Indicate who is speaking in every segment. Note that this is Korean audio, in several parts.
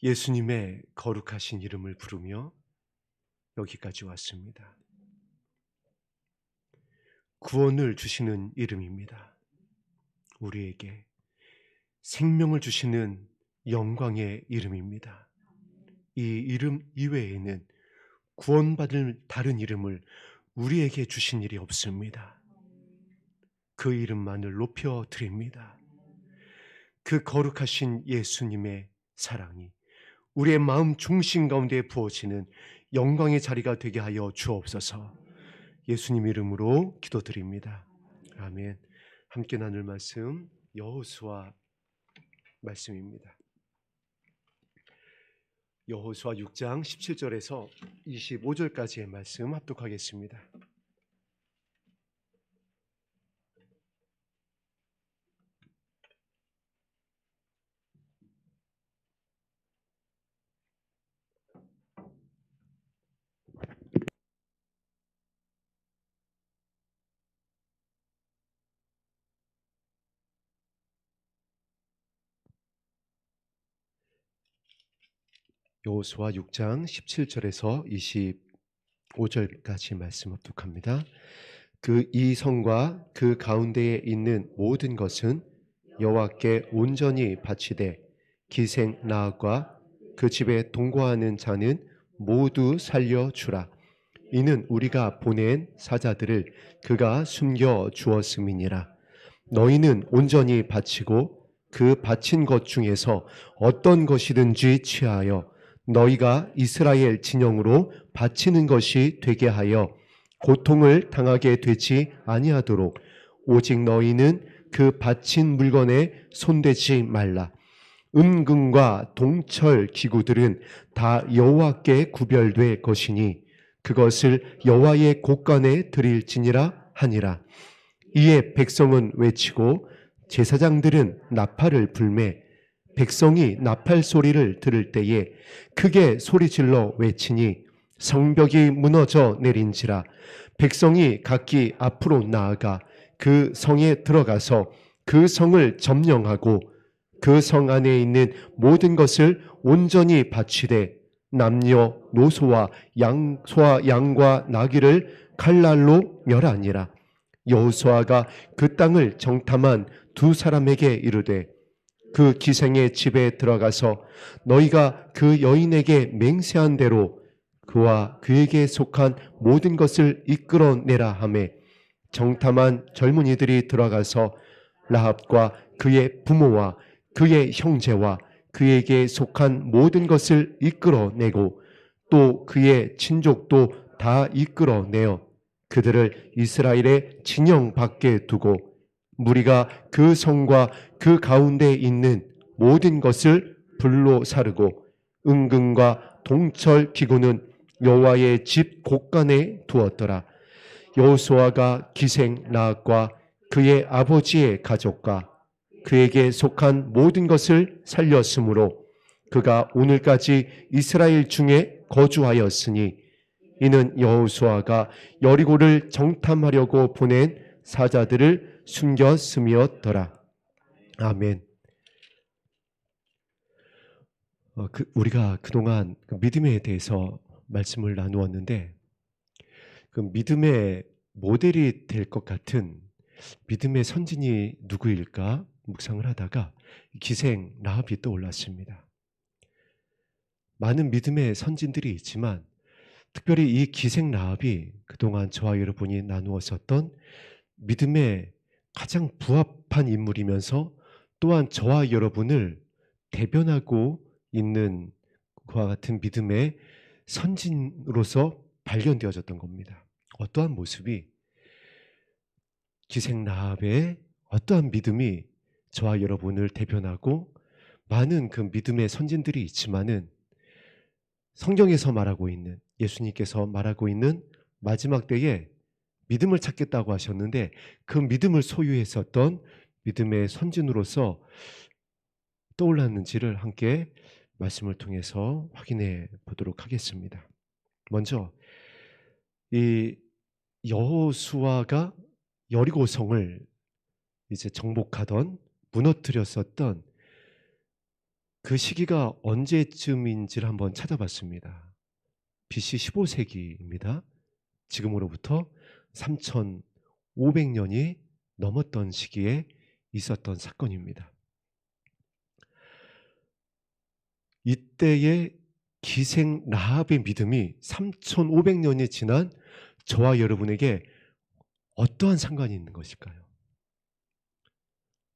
Speaker 1: 예수님의 거룩하신 이름을 부르며 여기까지 왔습니다. 구원을 주시는 이름입니다. 우리에게 생명을 주시는 영광의 이름입니다. 이 이름 이외에는 구원받을 다른 이름을 우리에게 주신 일이 없습니다. 그 이름만을 높여 드립니다. 그 거룩하신 예수님의 사랑이 우리의 마음 중심 가운데 부어지는 영광의 자리가 되게 하여 주옵소서. 예수님 이름으로 기도드립니다. 아멘. 함께 나눌 말씀 여호수아 말씀입니다. 여호수아 6장 17절에서 25절까지의 말씀 합독하겠습니다. 여호수아 6장 17절에서 25절까지 말씀 합독합니다. 이 성과 그 가운데에 있는 모든 것은 여호와께 온전히 바치되 기생 나앗과 그 집에 동거하는 자는 모두 살려주라. 이는 우리가 보낸 사자들을 그가 숨겨 주었음이니라. 너희는 온전히 바치고 그 바친 것 중에서 어떤 것이든지 취하여 너희가 이스라엘 진영으로 바치는 것이 되게 하여 고통을 당하게 되지 아니하도록 오직 너희는 그 바친 물건에 손대지 말라. 은금과 동철 기구들은 다 여호와께 구별될 것이니 그것을 여호와의 곳간에 드릴지니라 하니라. 이에 백성은 외치고 제사장들은 나팔을 불매 백성이 나팔 소리를 들을 때에 크게 소리질러 외치니 성벽이 무너져 내린지라. 백성이 각기 앞으로 나아가 그 성에 들어가서 그 성을 점령하고 그 성 안에 있는 모든 것을 온전히 바치되 남녀 노소와 소와 양과 나귀를 칼날로 멸하니라. 여호수아가 그 땅을 정탐한 두 사람에게 이르되 그 기생의 집에 들어가서 너희가 그 여인에게 맹세한 대로 그와 그에게 속한 모든 것을 이끌어내라 하매 정탐한 젊은이들이 들어가서 라합과 그의 부모와 그의 형제와 그에게 속한 모든 것을 이끌어내고 또 그의 친족도 다 이끌어내어 그들을 이스라엘의 진영 밖에 두고 무리가 그 성과 그 가운데 있는 모든 것을 불로 사르고 은금과 동철 기구는 여호와의 집 곳간에 두었더라. 여호수아가 기생 라합과 그의 아버지의 가족과 그에게 속한 모든 것을 살렸으므로 그가 오늘까지 이스라엘 중에 거주하였으니 이는 여호수아가 여리고를 정탐하려고 보낸 사자들을 숨겼음이었더라. 아멘. 우리가 그동안 믿음에 대해서 말씀을 나누었는데 그 믿음의 모델이 될 것 같은 믿음의 선진이 누구일까 묵상을 하다가 기생 라합이 떠올랐습니다. 많은 믿음의 선진들이 있지만 특별히 이 기생 라합이 그동안 저와 여러분이 나누었었던 믿음의 가장 부합한 인물이면서 또한 저와 여러분을 대변하고 있는 그와 같은 믿음의 선진으로서 발견되어졌던 겁니다. 어떠한 모습이 기생 라합의 어떠한 믿음이 저와 여러분을 대변하고 많은 그 믿음의 선진들이 있지만은 성경에서 말하고 있는 예수님께서 말하고 있는 마지막 때에 믿음을 찾겠다고 하셨는데 그 믿음을 소유했었던 믿음의 선진으로서 떠올랐는지를 함께 말씀을 통해서 확인해 보도록 하겠습니다. 먼저 이 여호수아가 여리고성을 이제 정복하던 무너뜨렸었던 그 시기가 언제쯤인지를 한번 찾아봤습니다. BC 15세기입니다. 지금으로부터 3,500년이 넘었던 시기에 있었던 사건입니다. 이때의 기생 라합의 믿음이 3,500년이 지난 저와 여러분에게 어떠한 상관이 있는 것일까요?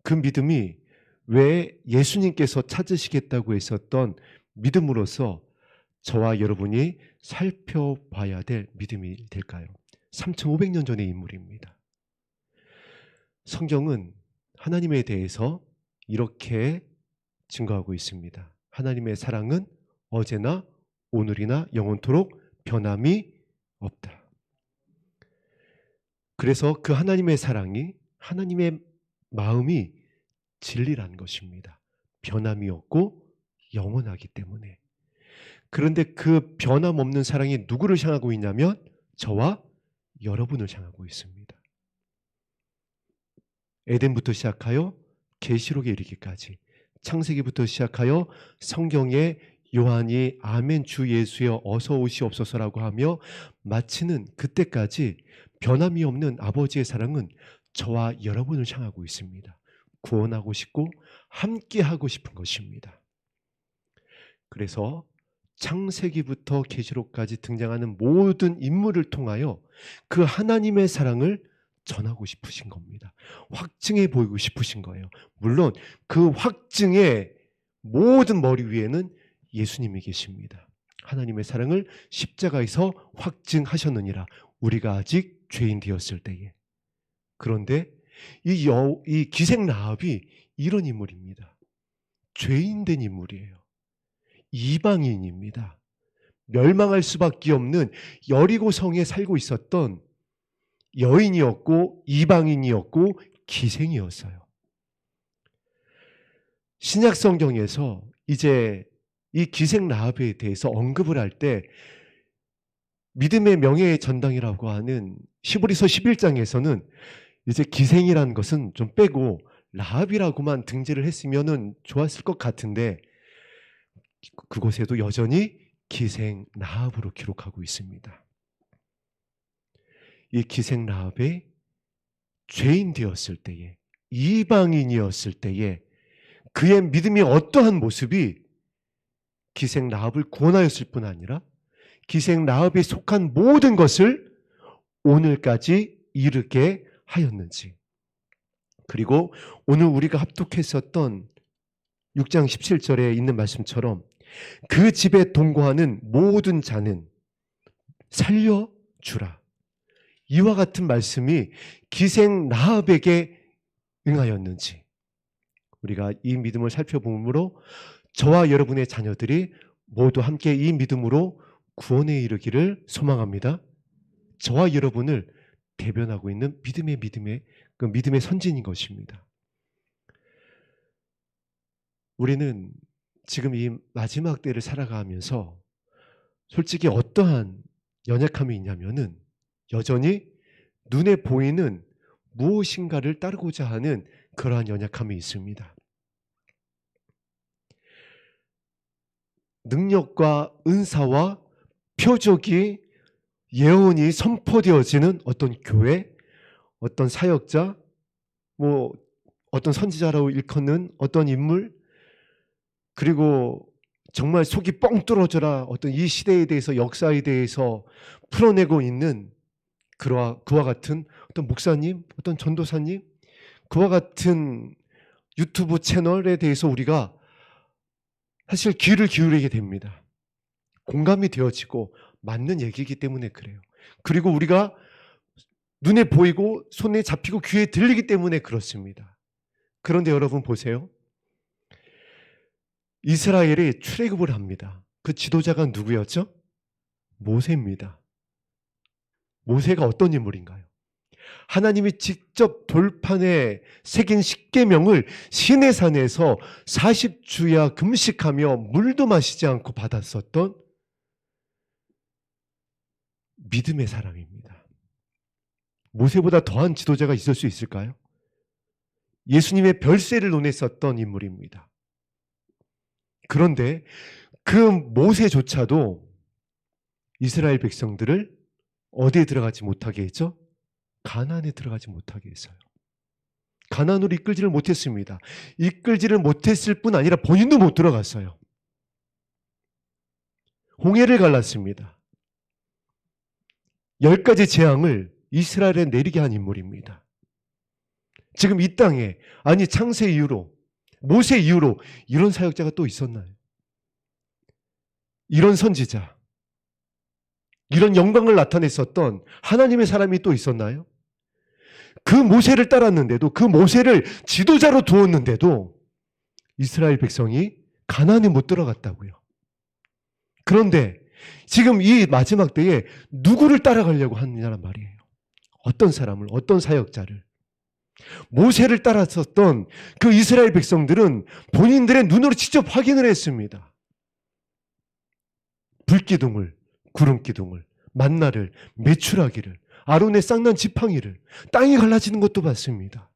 Speaker 1: 그 믿음이 왜 예수님께서 찾으시겠다고 했었던 믿음으로서 저와 여러분이 살펴봐야 될 믿음이 될까요? 3,500년 전의 인물입니다. 성경은 하나님에 대해서 이렇게 증거하고 있습니다. 하나님의 사랑은 어제나 오늘이나 영원토록 변함이 없다. 그래서 그 하나님의 사랑이, 하나님의 마음이 진리라는 것입니다. 변함이 없고 영원하기 때문에. 그런데 그 변함없는 사랑이 누구를 향하고 있냐면 저와 여러분을 향하고 있습니다. 에덴부터 시작하여 계시록에 이르기까지, 창세기부터 시작하여 성경에 요한이 아멘 주 예수여 어서 오시옵소서라고 하며 마치는 그때까지 변함이 없는 아버지의 사랑은 저와 여러분을 향하고 있습니다. 구원하고 싶고 함께 하고 싶은 것입니다. 그래서 창세기부터 계시록까지 등장하는 모든 인물을 통하여 그 하나님의 사랑을 전하고 싶으신 겁니다. 확증해 보이고 싶으신 거예요. 물론 그 확증의 모든 머리 위에는 예수님이 계십니다. 하나님의 사랑을 십자가에서 확증하셨느니라. 우리가 아직 죄인 되었을 때에. 그런데 이 기생 라합이 이런 인물입니다. 죄인된 인물이에요. 이방인입니다. 멸망할 수밖에 없는 여리고성에 살고 있었던 여인이었고 이방인이었고 기생이었어요. 신약 성경에서 이제 이 기생 라합에 대해서 언급을 할 때 믿음의 명예의 전당이라고 하는 히브리서 11장에서는 이제 기생이라는 것은 좀 빼고 라합이라고만 등재를 했으면 좋았을 것 같은데 그곳에도 여전히 기생 라합으로 기록하고 있습니다. 이 기생 라합의 죄인 되었을 때에, 이방인이었을 때에 그의 믿음이 어떠한 모습이 기생 라합을 구원하였을 뿐 아니라 기생 라합에 속한 모든 것을 오늘까지 이르게 하였는지, 그리고 오늘 우리가 합독했었던 6장 17절에 있는 말씀처럼 그 집에 동거하는 모든 자는 살려주라. 이와 같은 말씀이 기생 라합에게 응하였는지 우리가 이 믿음을 살펴보므로 저와 여러분의 자녀들이 모두 함께 이 믿음으로 구원에 이르기를 소망합니다. 저와 여러분을 대변하고 있는 그 믿음의 선진인 것입니다. 우리는 지금 이 마지막 때를 살아가면서 솔직히 어떠한 연약함이 있냐면은 여전히 눈에 보이는 무엇인가를 따르고자 하는 그러한 연약함이 있습니다. 능력과 은사와 표적이 예언이 선포되어지는 어떤 교회, 어떤 사역자, 어떤 선지자라고 일컫는 어떤 인물, 그리고 정말 속이 뻥 뚫어져라 어떤 이 시대에 대해서, 역사에 대해서 풀어내고 있는 그와 같은 어떤 목사님, 어떤 전도사님, 그와 같은 유튜브 채널에 대해서 우리가 사실 귀를 기울이게 됩니다. 공감이 되어지고 맞는 얘기이기 때문에 그래요. 그리고 우리가 눈에 보이고 손에 잡히고 귀에 들리기 때문에 그렇습니다. 그런데 여러분 보세요. 이스라엘이 출애굽을 합니다. 그 지도자가 누구였죠? 모세입니다. 모세가 어떤 인물인가요? 하나님이 직접 돌판에 새긴 십계명을 시내산에서 40주야 금식하며 물도 마시지 않고 받았었던 믿음의 사람입니다. 모세보다 더한 지도자가 있을 수 있을까요? 예수님의 별세를 논했었던 인물입니다. 그런데 그 모세조차도 이스라엘 백성들을 어디에 들어가지 못하게 했죠? 가나안에 들어가지 못하게 했어요. 가나안으로 이끌지를 못했습니다. 이끌지를 못했을 뿐 아니라 본인도 못 들어갔어요. 홍해를 갈랐습니다. 10가지 재앙을 이스라엘에 내리게 한 인물입니다. 지금 이 땅에, 아니 창세 이후로, 모세 이후로 이런 사역자가 또 있었나요? 이런 선지자, 이런 영광을 나타냈었던 하나님의 사람이 또 있었나요? 그 모세를 따랐는데도, 그 모세를 지도자로 두었는데도 이스라엘 백성이 가나안에 못 들어갔다고요. 그런데 지금 이 마지막 때에 누구를 따라가려고 하느냐는 말이에요. 어떤 사람을, 어떤 사역자를. 모세를 따랐었던 그 이스라엘 백성들은 본인들의 눈으로 직접 확인을 했습니다. 불기둥을, 구름기둥을, 만나를, 메추라기를, 아론의 쌍난 지팡이를, 땅이 갈라지는 것도 봤습니다.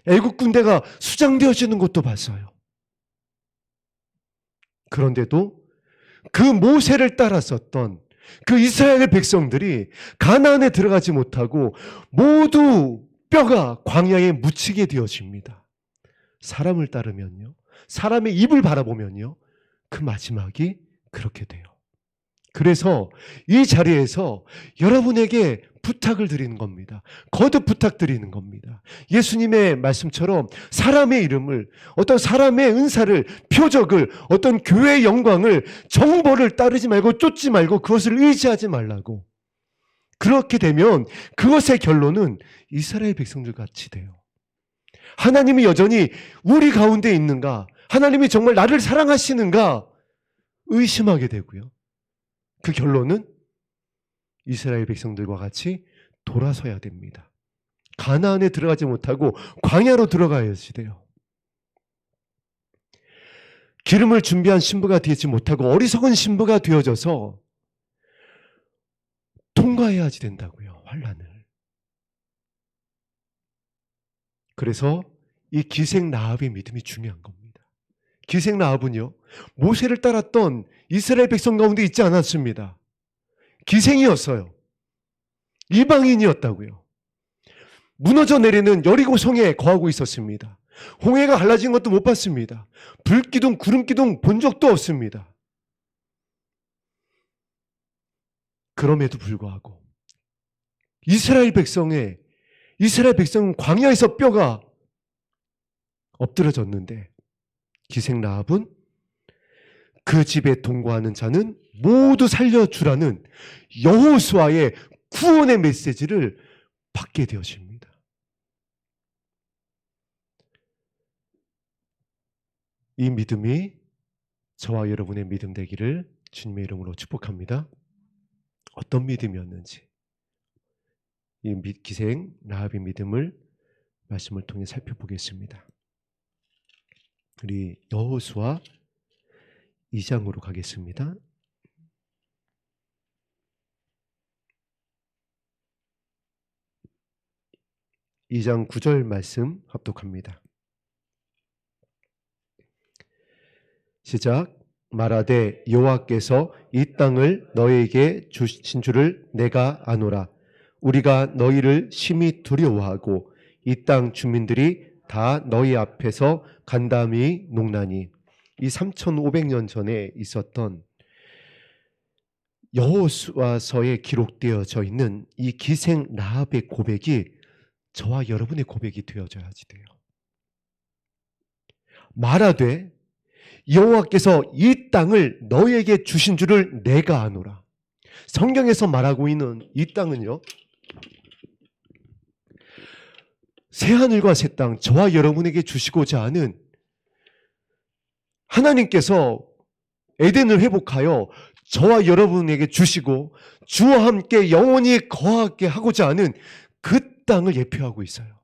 Speaker 1: 애국 군대가 수장되어지는 것도 봤어요. 그런데도 그 모세를 따랐었던 그 이스라엘 백성들이 가나안에 들어가지 못하고 모두 뼈가 광야에 묻히게 되어집니다. 사람을 따르면요, 사람의 입을 바라보면요, 그 마지막이 그렇게 돼요. 그래서 이 자리에서 여러분에게 부탁을 드리는 겁니다. 거듭 부탁드리는 겁니다. 예수님의 말씀처럼 사람의 이름을, 어떤 사람의 은사를, 표적을, 어떤 교회의 영광을, 정보를 따르지 말고 쫓지 말고 그것을 의지하지 말라고. 그렇게 되면 그것의 결론은 이스라엘 백성들 같이 돼요. 하나님이 여전히 우리 가운데 있는가? 하나님이 정말 나를 사랑하시는가? 의심하게 되고요. 그 결론은 이스라엘 백성들과 같이 돌아서야 됩니다. 가나안에 들어가지 못하고 광야로 들어가야지 돼요. 기름을 준비한 신부가 되지 못하고 어리석은 신부가 되어져서 통과해야지 된다고요, 환난을. 그래서 이 기생 라합의 믿음이 중요한 겁니다. 기생 라합은요, 모세를 따랐던 이스라엘 백성 가운데 있지 않았습니다. 기생이었어요. 이방인이었다고요. 무너져 내리는 여리고 성에 거하고 있었습니다. 홍해가 갈라진 것도 못 봤습니다. 불기둥, 구름기둥 본 적도 없습니다. 그럼에도 불구하고 이스라엘 백성은 광야에서 뼈가 엎드러졌는데 기생 라합은 그 집에 동거하는 자는 모두 살려주라는 여호수아의 구원의 메시지를 받게 되어집니다. 이 믿음이 저와 여러분의 믿음 되기를 주님의 이름으로 축복합니다. 어떤 믿음이었는지 이 기생 라합의 믿음을 말씀을 통해 살펴보겠습니다. 우리 여호수아 2장으로 가겠습니다. 2장 9절 말씀 합독합니다. 시작. 말하되 여호와께서 이 땅을 너희에게 주신 줄을 내가 아노라. 우리가 너희를 심히 두려워하고 이 땅 주민들이 다 너희 앞에서 간담이 녹나니. 이 3500년 전에 있었던 여호수아서에 기록되어져 있는 이 기생 라합의 고백이 저와 여러분의 고백이 되어져야지 돼요. 말하되 여호와께서 이 땅을 너희에게 주신 줄을 내가 아노라. 성경에서 말하고 있는 이 땅은요, 새하늘과 새 땅, 저와 여러분에게 주시고자 하는 하나님께서 에덴을 회복하여 저와 여러분에게 주시고 주와 함께 영원히 거하게 하고자 하는 그 땅을 예표하고 있어요.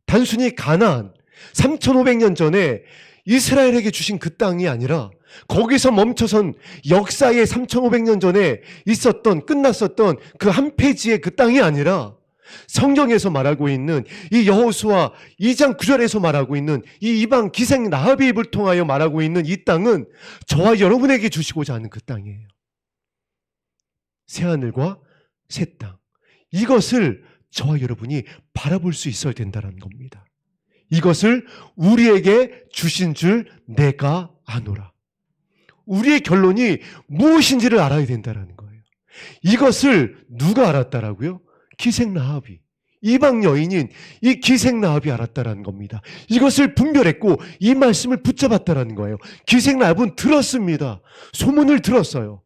Speaker 1: 단순히 가나안, 3500년 전에 이스라엘에게 주신 그 땅이 아니라 거기서 멈춰선 역사의 3500년 전에 있었던, 끝났었던 그 한 페이지의 그 땅이 아니라 성경에서 말하고 있는 이 여호수아 2장 9절에서 말하고 있는 이 이방 기생 라합의 입을 통하여 말하고 있는 이 땅은 저와 여러분에게 주시고자 하는 그 땅이에요. 새하늘과 새 땅. 이것을 저와 여러분이 바라볼 수 있어야 된다는 겁니다. 이것을 우리에게 주신 줄 내가 아노라. 우리의 결론이 무엇인지를 알아야 된다는 거예요. 이것을 누가 알았다라고요? 기생 라합이, 이방 여인인 이 기생 라합이 알았다라는 겁니다. 이것을 분별했고 이 말씀을 붙잡았다라는 거예요. 기생 라합은 들었습니다. 소문을 들었어요.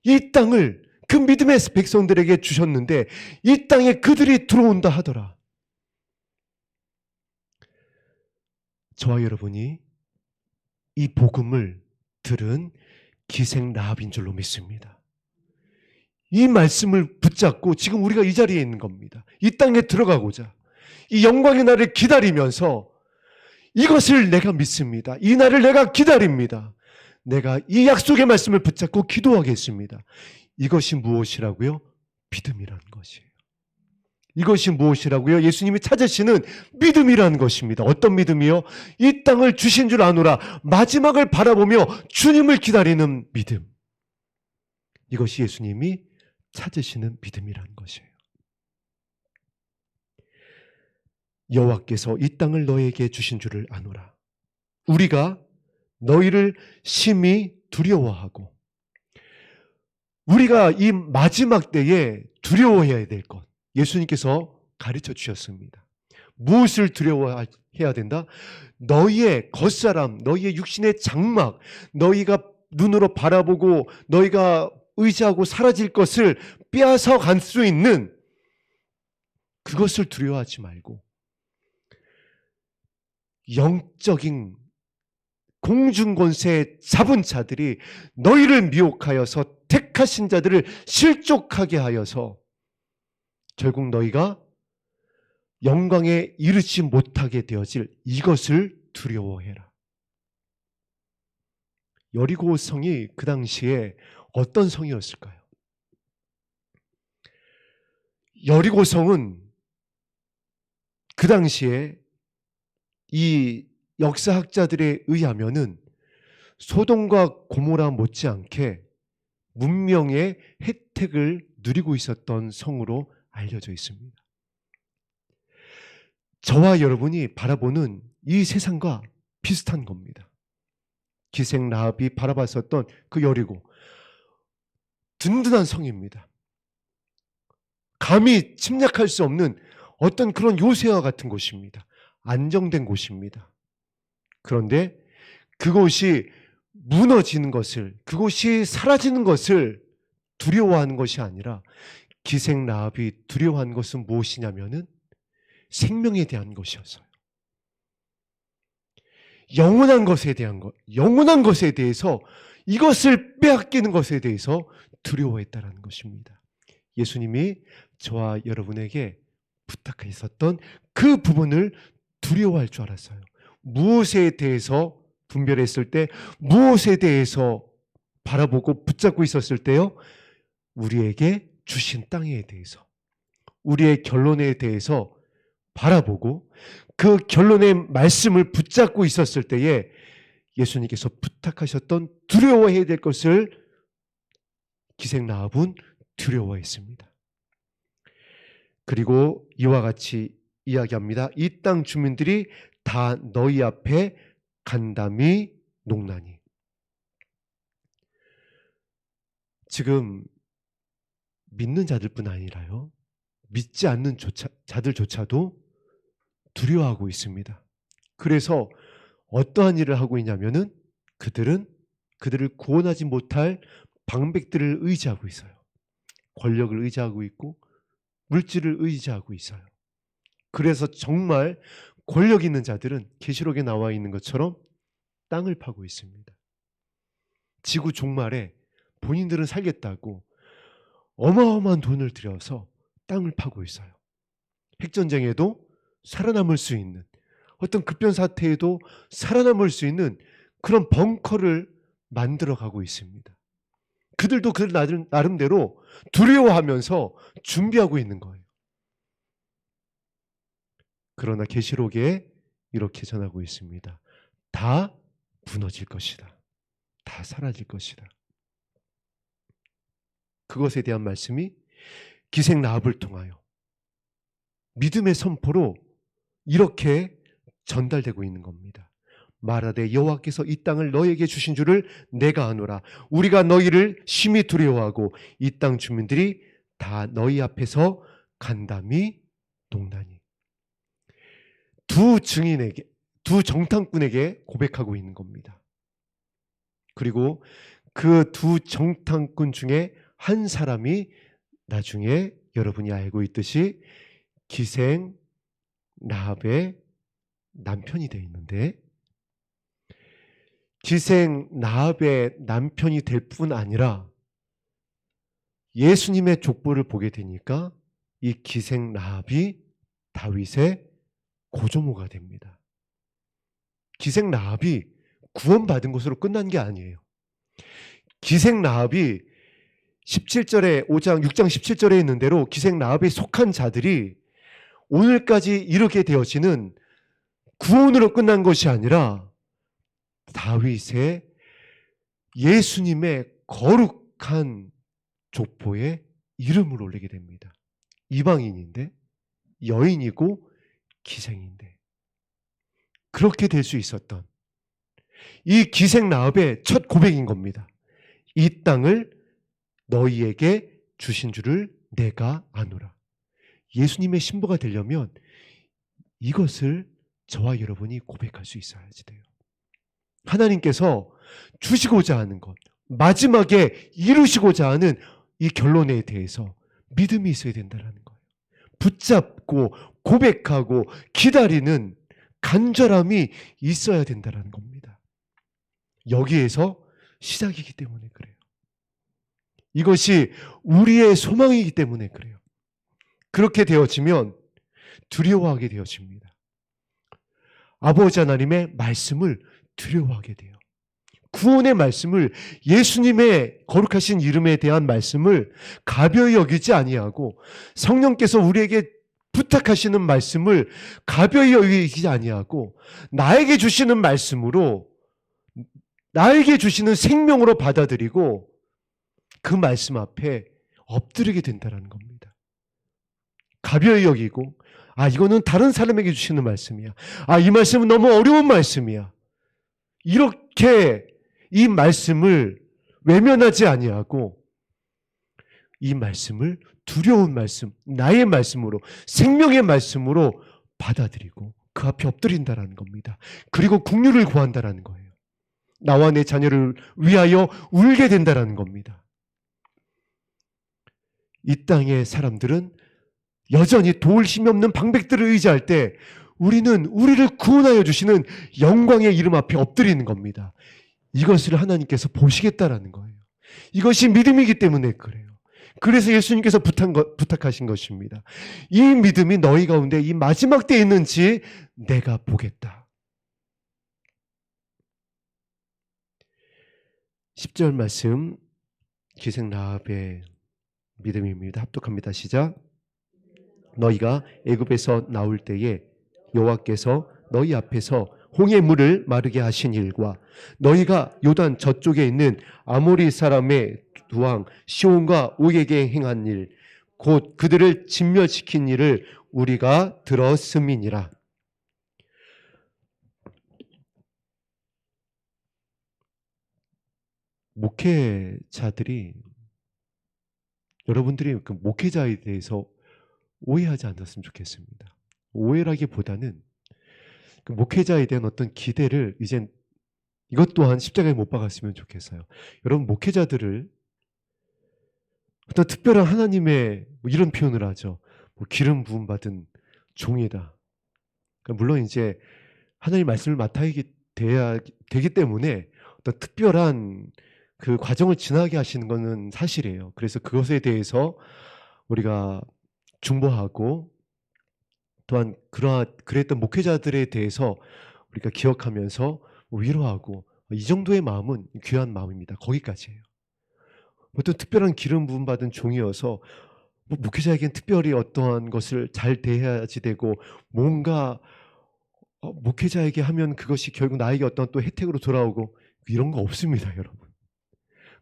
Speaker 1: 이 땅을 그 믿음의 백성들에게 주셨는데 이 땅에 그들이 들어온다 하더라. 저와 여러분이 이 복음을 들은 기생 라합인 줄로 믿습니다. 이 말씀을 붙잡고 지금 우리가 이 자리에 있는 겁니다. 이 땅에 들어가고자 이 영광의 날을 기다리면서 이것을 내가 믿습니다. 이 날을 내가 기다립니다. 내가 이 약속의 말씀을 붙잡고 기도하겠습니다. 이것이 무엇이라고요? 믿음이라는 것이에요. 이것이 무엇이라고요? 예수님이 찾으시는 믿음이라는 것입니다. 어떤 믿음이요? 이 땅을 주신 줄 아노라. 마지막을 바라보며 주님을 기다리는 믿음. 이것이 예수님이 찾으시는 믿음이라는 것이에요. 여호와께서 이 땅을 너에게 주신 줄을 아노라. 우리가 너희를 심히 두려워하고 우리가 이 마지막 때에 두려워해야 될 것, 예수님께서 가르쳐 주셨습니다. 무엇을 두려워해야 된다? 너희의 겉사람, 너희의 육신의 장막, 너희가 눈으로 바라보고 너희가 의지하고 사라질 것을 빼앗아 갈 수 있는 그것을 두려워하지 말고 영적인 공중권세 잡은 자들이 너희를 미혹하여서 택하신 자들을 실족하게 하여서 결국 너희가 영광에 이르지 못하게 되어질 이것을 두려워해라. 여리고 성이 그 당시에 어떤 성이었을까요? 여리고 성은 그 당시에 이 역사학자들에 의하면은 소돔과 고모라 못지않게 문명의 혜택을 누리고 있었던 성으로 알려져 있습니다. 저와 여러분이 바라보는 이 세상과 비슷한 겁니다. 기생 라합이 바라봤었던 그 여리고, 든든한 성입니다. 감히 침략할 수 없는 어떤 그런 요새와 같은 곳입니다. 안정된 곳입니다. 그런데 그곳이 무너지는 것을, 그곳이 사라지는 것을 두려워하는 것이 아니라 기생 라합이 두려워한 것은 무엇이냐면은 생명에 대한 것이었어요. 영원한 것에 대한 것, 영원한 것에 대해서, 이것을 빼앗기는 것에 대해서 두려워했다라는 것입니다. 예수님이 저와 여러분에게 부탁하셨던 그 부분을 두려워할 줄 알았어요. 무엇에 대해서 분별했을 때, 무엇에 대해서 바라보고 붙잡고 있었을 때요? 우리에게 주신 땅에 대해서, 우리의 결론에 대해서 바라보고 그 결론의 말씀을 붙잡고 있었을 때에 예수님께서 부탁하셨던 두려워해야 될 것을 기생 라합은 두려워했습니다. 그리고 이와 같이 이야기합니다. 이 땅 주민들이 다 너희 앞에 간담이 농나니. 지금 믿는 자들뿐 아니라요, 믿지 않는 자들조차도 두려워하고 있습니다. 그래서 어떠한 일을 하고 있냐면은 그들을 구원하지 못할 방백들을 의지하고 있어요. 권력을 의지하고 있고 물질을 의지하고 있어요. 그래서 정말 권력 있는 자들은 계시록에 나와 있는 것처럼 땅을 파고 있습니다. 지구 종말에 본인들은 살겠다고 어마어마한 돈을 들여서 땅을 파고 있어요. 핵전쟁에도 살아남을 수 있는, 어떤 급변 사태에도 살아남을 수 있는 그런 벙커를 만들어 가고 있습니다. 그들도 그 나름대로 두려워하면서 준비하고 있는 거예요. 그러나 계시록에 이렇게 전하고 있습니다. 다 무너질 것이다. 다 사라질 것이다. 그것에 대한 말씀이 기생 라합을 통하여 믿음의 선포로 이렇게 전달되고 있는 겁니다. 말하되 여호와께서 이 땅을 너에게 주신 줄을 내가 아노라. 우리가 너희를 심히 두려워하고 이 땅 주민들이 다 너희 앞에서 간담이 농나니. 두 증인에게, 두 정탐꾼에게 고백하고 있는 겁니다. 그리고 그 두 정탐꾼 중에 한 사람이 나중에 여러분이 알고 있듯이 기생 라합의 남편이 되어 있는데, 기생 라합의 남편이 될 뿐 아니라 예수님의 족보를 보게 되니까 이 기생 라합이 다윗의 고조모가 됩니다. 기생 라합이 구원받은 것으로 끝난 게 아니에요. 기생 라합이 17절에 5장 6장 17절에 있는 대로 기생 라합에 속한 자들이 오늘까지 이르게 되어지는 구원으로 끝난 것이 아니라 다윗의 예수님의 거룩한 족보에 이름을 올리게 됩니다. 이방인인데, 여인이고 기생인데, 그렇게 될 수 있었던 이 기생 라합의 첫 고백인 겁니다. 이 땅을 너희에게 주신 줄을 내가 아노라. 예수님의 신부가 되려면 이것을 저와 여러분이 고백할 수 있어야지 돼요. 하나님께서 주시고자 하는 것, 마지막에 이루시고자 하는 이 결론에 대해서 믿음이 있어야 된다는 거예요. 붙잡고 고백하고 기다리는 간절함이 있어야 된다는 겁니다. 여기에서 시작이기 때문에 그래요. 이것이 우리의 소망이기 때문에 그래요. 그렇게 되어지면 두려워하게 되어집니다. 아버지 하나님의 말씀을 두려워하게 돼요. 구원의 말씀을, 예수님의 거룩하신 이름에 대한 말씀을 가벼이 여기지 아니하고, 성령께서 우리에게 부탁하시는 말씀을 가벼이 여기지 아니하고, 나에게 주시는 말씀으로, 나에게 주시는 생명으로 받아들이고 그 말씀 앞에 엎드리게 된다는 겁니다. 가벼이 여기고, 이거는 다른 사람에게 주시는 말씀이야. 이 말씀은 너무 어려운 말씀이야. 이렇게 이 말씀을 외면하지 아니하고 이 말씀을 두려운 말씀, 나의 말씀으로, 생명의 말씀으로 받아들이고 그 앞에 엎드린다는 겁니다. 그리고 긍휼을 구한다는 거예요. 나와 내 자녀를 위하여 울게 된다는 겁니다. 이 땅의 사람들은 여전히 도울 힘이 없는 방백들을 의지할 때 우리는 우리를 구원하여 주시는 영광의 이름 앞에 엎드리는 겁니다. 이것을 하나님께서 보시겠다라는 거예요. 이것이 믿음이기 때문에 그래요. 그래서 예수님께서 부탁하신 것입니다. 이 믿음이 너희 가운데 이 마지막 때에 있는지 내가 보겠다. 10절 말씀, 기생 라합의 믿음입니다. 합독합니다. 시작. 너희가 애굽에서 나올 때에 여호와께서 너희 앞에서 홍해 물을 마르게 하신 일과 너희가 요단 저쪽에 있는 아모리 사람의 두 왕 시온과 옥에게 행한 일, 곧 그들을 진멸시킨 일을 우리가 들었음이니라. 목회자들이, 여러분들이 그 목회자에 대해서 오해하지 않았으면 좋겠습니다. 오해라기보다는 그 목회자에 대한 어떤 기대를 이젠 이것 또한 십자가에 못 박았으면 좋겠어요. 여러분, 목회자들을 어떤 특별한 하나님의 이런 표현을 하죠. 기름 부음 받은 종이다. 그러니까 물론 이제 하나님 말씀을 맡아야 되기 때문에 어떤 특별한 그 과정을 지나게 하시는 것은 사실이에요. 그래서 그것에 대해서 우리가 중보하고 또한 그랬던 목회자들에 대해서 우리가 기억하면서 위로하고, 이 정도의 마음은 귀한 마음입니다. 거기까지예요. 어떤 특별한 기름 부음 받은 종이어서 뭐 목회자에겐 특별히 어떠한 것을 잘 대해야지 되고 뭔가 목회자에게 하면 그것이 결국 나에게 어떤 또 혜택으로 돌아오고 이런 거 없습니다, 여러분.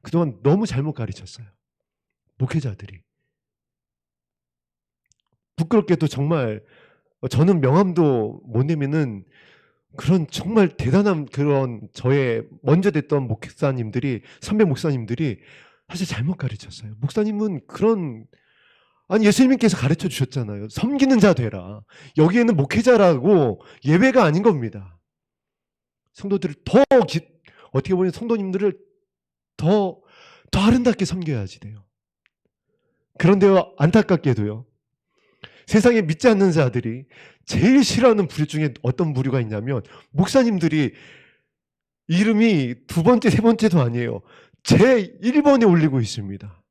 Speaker 1: 그동안 너무 잘못 가르쳤어요, 목회자들이. 부끄럽게도 정말 저는 명함도 못 내면은 그런 정말 대단한 그런 저의 먼저 됐던 목사님들이, 선배 목사님들이 사실 잘못 가르쳤어요. 목사님은 그런, 아니 예수님께서 가르쳐 주셨잖아요. 섬기는 자 되라. 여기에는 목회자라고 예배가 아닌 겁니다. 성도들을 어떻게 보면 성도님들을 더 아름답게 섬겨야지 돼요. 그런데요, 안타깝게도요, 세상에 믿지 않는 자들이 제일 싫어하는 부류 중에 어떤 부류가 있냐면, 목사님들이 이름이 두 번째, 세 번째도 아니에요. 제 1번에 올리고 있습니다.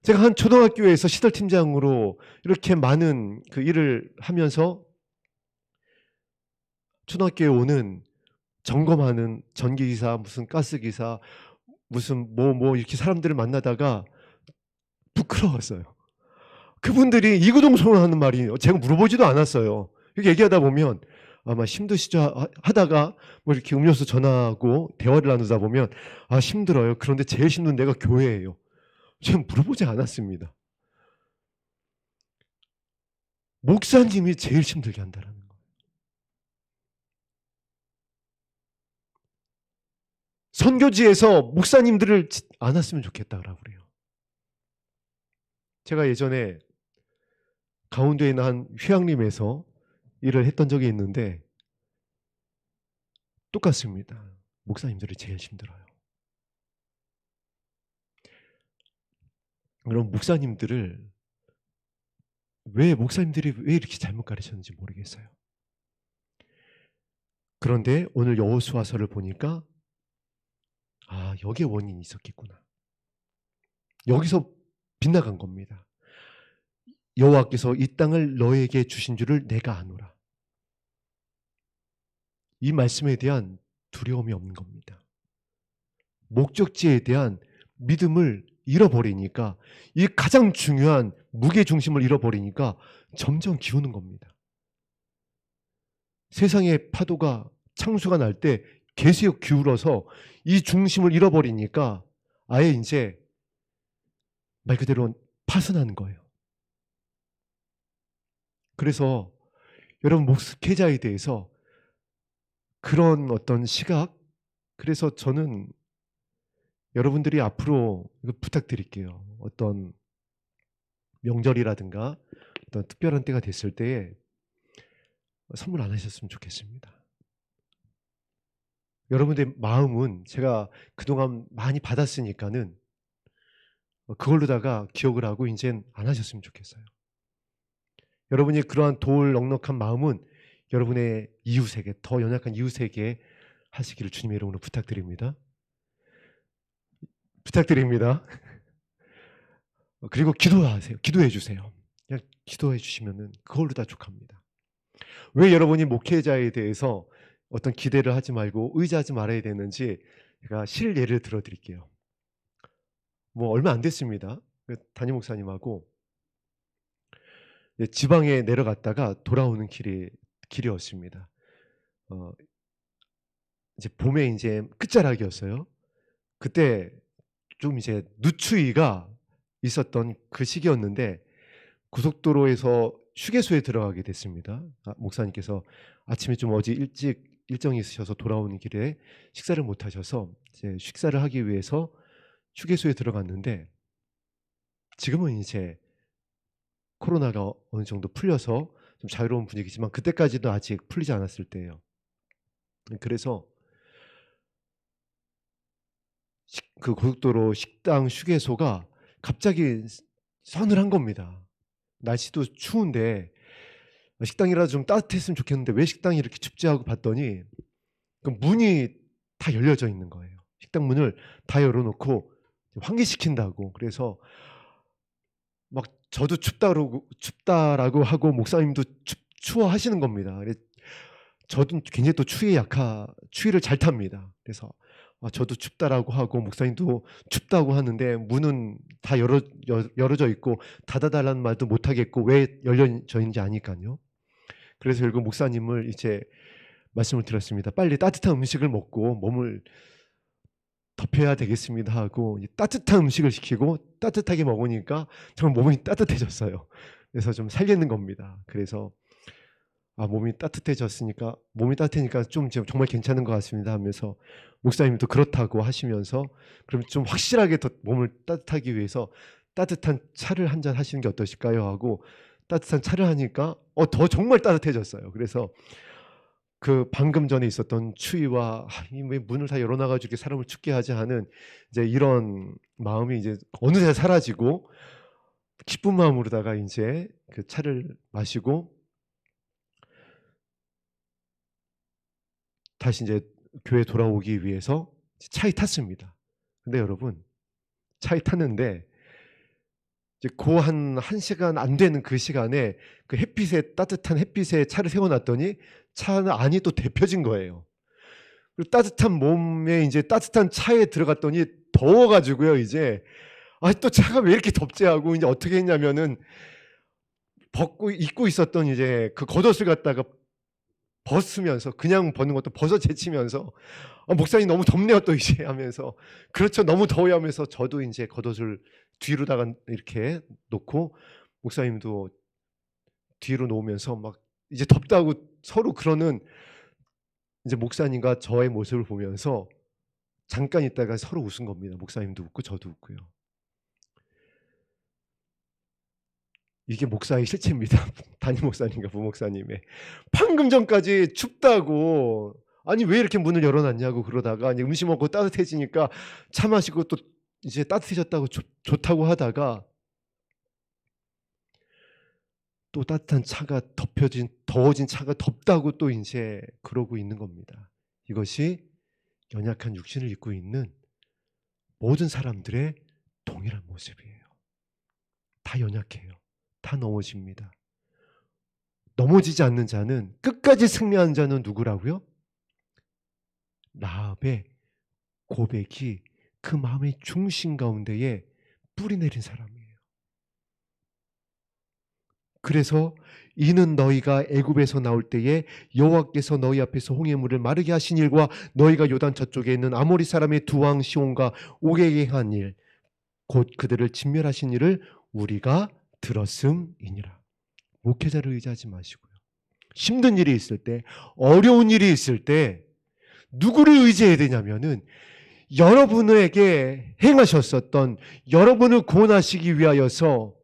Speaker 1: 제가 한 초등학교에서 시설팀장으로 이렇게 많은 그 일을 하면서 초등학교에 오는 점검하는 전기기사, 무슨 가스기사, 무슨 뭐 이렇게 사람들을 만나다가 부끄러웠어요. 그분들이 이구동성을 말이 제가 물어보지도 않았어요. 이렇게 얘기하다 보면 아마 힘드시죠 하다가 뭐 이렇게 음료수 전화하고 대화를 나누다 보면 힘들어요. 그런데 제일 힘든 데가 교회예요. 제가 물어보지 않았습니다. 목사님이 제일 힘들게 한다는 거예요. 선교지에서 목사님들을 안 왔으면 좋겠다라고 그래요. 제가 예전에 가운데 있는 한 휴양림에서 일을 했던 적이 있는데 똑같습니다. 목사님들이 제일 힘들어요. 그럼 목사님들이 왜 이렇게 잘못 가르쳤는지 모르겠어요. 그런데 오늘 여호수아서를 보니까 여기에 원인이 있었겠구나. 여기서 빗나간 겁니다. 여호와께서 이 땅을 너에게 주신 줄을 내가 아노라. 이 말씀에 대한 두려움이 없는 겁니다. 목적지에 대한 믿음을 잃어버리니까, 이 가장 중요한 무게중심을 잃어버리니까 점점 기우는 겁니다. 세상의 파도가 창수가 날 때 계속 기울어서 이 중심을 잃어버리니까 아예 이제 말 그대로 파산하는 거예요. 그래서 여러분 목회자에 대해서 그런 어떤 시각, 그래서 저는 여러분들이 앞으로 이거 부탁드릴게요. 어떤 명절이라든가 어떤 특별한 때가 됐을 때에 선물 안 하셨으면 좋겠습니다. 여러분들의 마음은 제가 그동안 많이 받았으니까는 그걸로다가 기억을 하고 이젠 안 하셨으면 좋겠어요. 여러분이 그러한 도울 넉넉한 마음은 여러분의 이웃에게, 더 연약한 이웃에게 하시기를 주님의 이름으로 부탁드립니다. 그리고 기도하세요. 기도해 주세요. 그냥 기도해 주시면은 그걸로 다 족합니다. 왜 여러분이 목회자에 대해서 어떤 기대를 하지 말고 의지하지 말아야 되는지 제가 실예를 들어드릴게요. 뭐 얼마 안 됐습니다. 담임 목사님하고 지방에 내려갔다가 돌아오는 길이었습니다. 이제 봄에 이제 끝자락이었어요. 그때 좀 이제 누추위가 있었던 그 시기였는데 고속도로에서 휴게소에 들어가게 됐습니다. 목사님께서 아침에 좀 어제 일찍 일정이 있으셔서 돌아오는 길에 식사를 못 하셔서 이제 식사를 하기 위해서 휴게소에 들어갔는데, 지금은 이제 코로나가 어느 정도 풀려서 좀 자유로운 분위기지만 그때까지도 아직 풀리지 않았을 때예요. 그래서 그 고속도로 식당 휴게소가 갑자기 서늘한 겁니다. 날씨도 추운데 식당이라도 좀 따뜻했으면 좋겠는데 왜 식당이 이렇게 춥지 하고 봤더니 그 문이 다 열려져 있는 거예요. 식당 문을 다 열어놓고 환기시킨다고. 그래서 막 저도 춥다라고 하고 목사님도 추워하시는 겁니다. 저도 굉장히 또 추위를 잘 탑니다. 그래서 저도 춥다라고 하고 목사님도 춥다고 하는데 문은 다 열어져 있고 닫아달라는 말도 못하겠고 왜 열려져 있는지 아니까요. 그래서 결국 목사님을 이제 말씀을 드렸습니다. 빨리 따뜻한 음식을 먹고 몸을 덮여야 되겠습니다 하고 따뜻한 음식을 시키고 따뜻하게 먹으니까 정말 몸이 따뜻해졌어요. 그래서 좀 살겠는 겁니다. 그래서 몸이 따뜻해졌으니까 몸이 따뜻해니까 좀 정말 괜찮은 것 같습니다 하면서 목사님도 그렇다고 하시면서 그럼 좀 확실하게 더 몸을 따뜻하기 위해서 따뜻한 차를 한 잔 하시는 게 어떠실까요 하고 따뜻한 차를 하니까 더 정말 따뜻해졌어요. 그래서 그 방금 전에 있었던 추위와 왜 문을 다 열어놔가지고 이렇게 사람을 춥게 하지 하는 이제 이런 마음이 이제 어느새 사라지고 기쁜 마음으로다가 이제 그 차를 마시고 다시 이제 교회 돌아오기 위해서 차에 탔습니다. 근데 여러분 차에 탔는데 이제 그 한 시간 안 되는 그 시간에 그 햇빛에 따뜻한 햇빛에 차를 세워놨더니 차 안이 또 데펴진 거예요. 그리고 따뜻한 몸에 이제 따뜻한 차에 들어갔더니 더워가지고요. 이제 또 차가 왜 이렇게 덥지 하고 이제 어떻게 했냐면은 입고 있었던 이제 그 겉옷을 갖다가 벗으면서 그냥 벗는 것도 벗어 제치면서 목사님 너무 덥네요 또 이제 하면서 그렇죠 너무 더워요 하면서 저도 이제 겉옷을 뒤로다가 이렇게 놓고 목사님도 뒤로 놓으면서 막 이제 덥다고 서로 그러는 이제 목사님과 저의 모습을 보면서 잠깐 있다가 서로 웃은 겁니다. 목사님도 웃고 저도 웃고요. 이게 목사의 실체입니다. 담임 목사님과 부목사님의. 방금 전까지 춥다고 아니 왜 이렇게 문을 열어놨냐고 그러다가 이제 음식 먹고 따뜻해지니까 차 마시고 또 이제 따뜻해졌다고 좋다고 하다가 또 따뜻한 차가 더워진 차가 덥다고 또 이제 그러고 있는 겁니다. 이것이 연약한 육신을 입고 있는 모든 사람들의 동일한 모습이에요. 다 연약해요. 다 넘어집니다. 넘어지지 않는 자는 끝까지 승리한 자는 누구라고요? 라합의 고백이 그 마음의 중심 가운데에 뿌리 내린 사람이에요. 그래서 이는 너희가 애굽에서 나올 때에 여호와께서 너희 앞에서 홍해물을 마르게 하신 일과 너희가 요단 저쪽에 있는 아모리 사람의 두 왕 시온과 옥에게 행한 일 곧 그들을 진멸하신 일을 우리가 들었음이니라. 목회자를 의지하지 마시고요. 힘든 일이 있을 때, 어려운 일이 있을 때 누구를 의지해야 되냐면은 여러분에게 행하셨었던, 여러분을 구원하시기 위하여서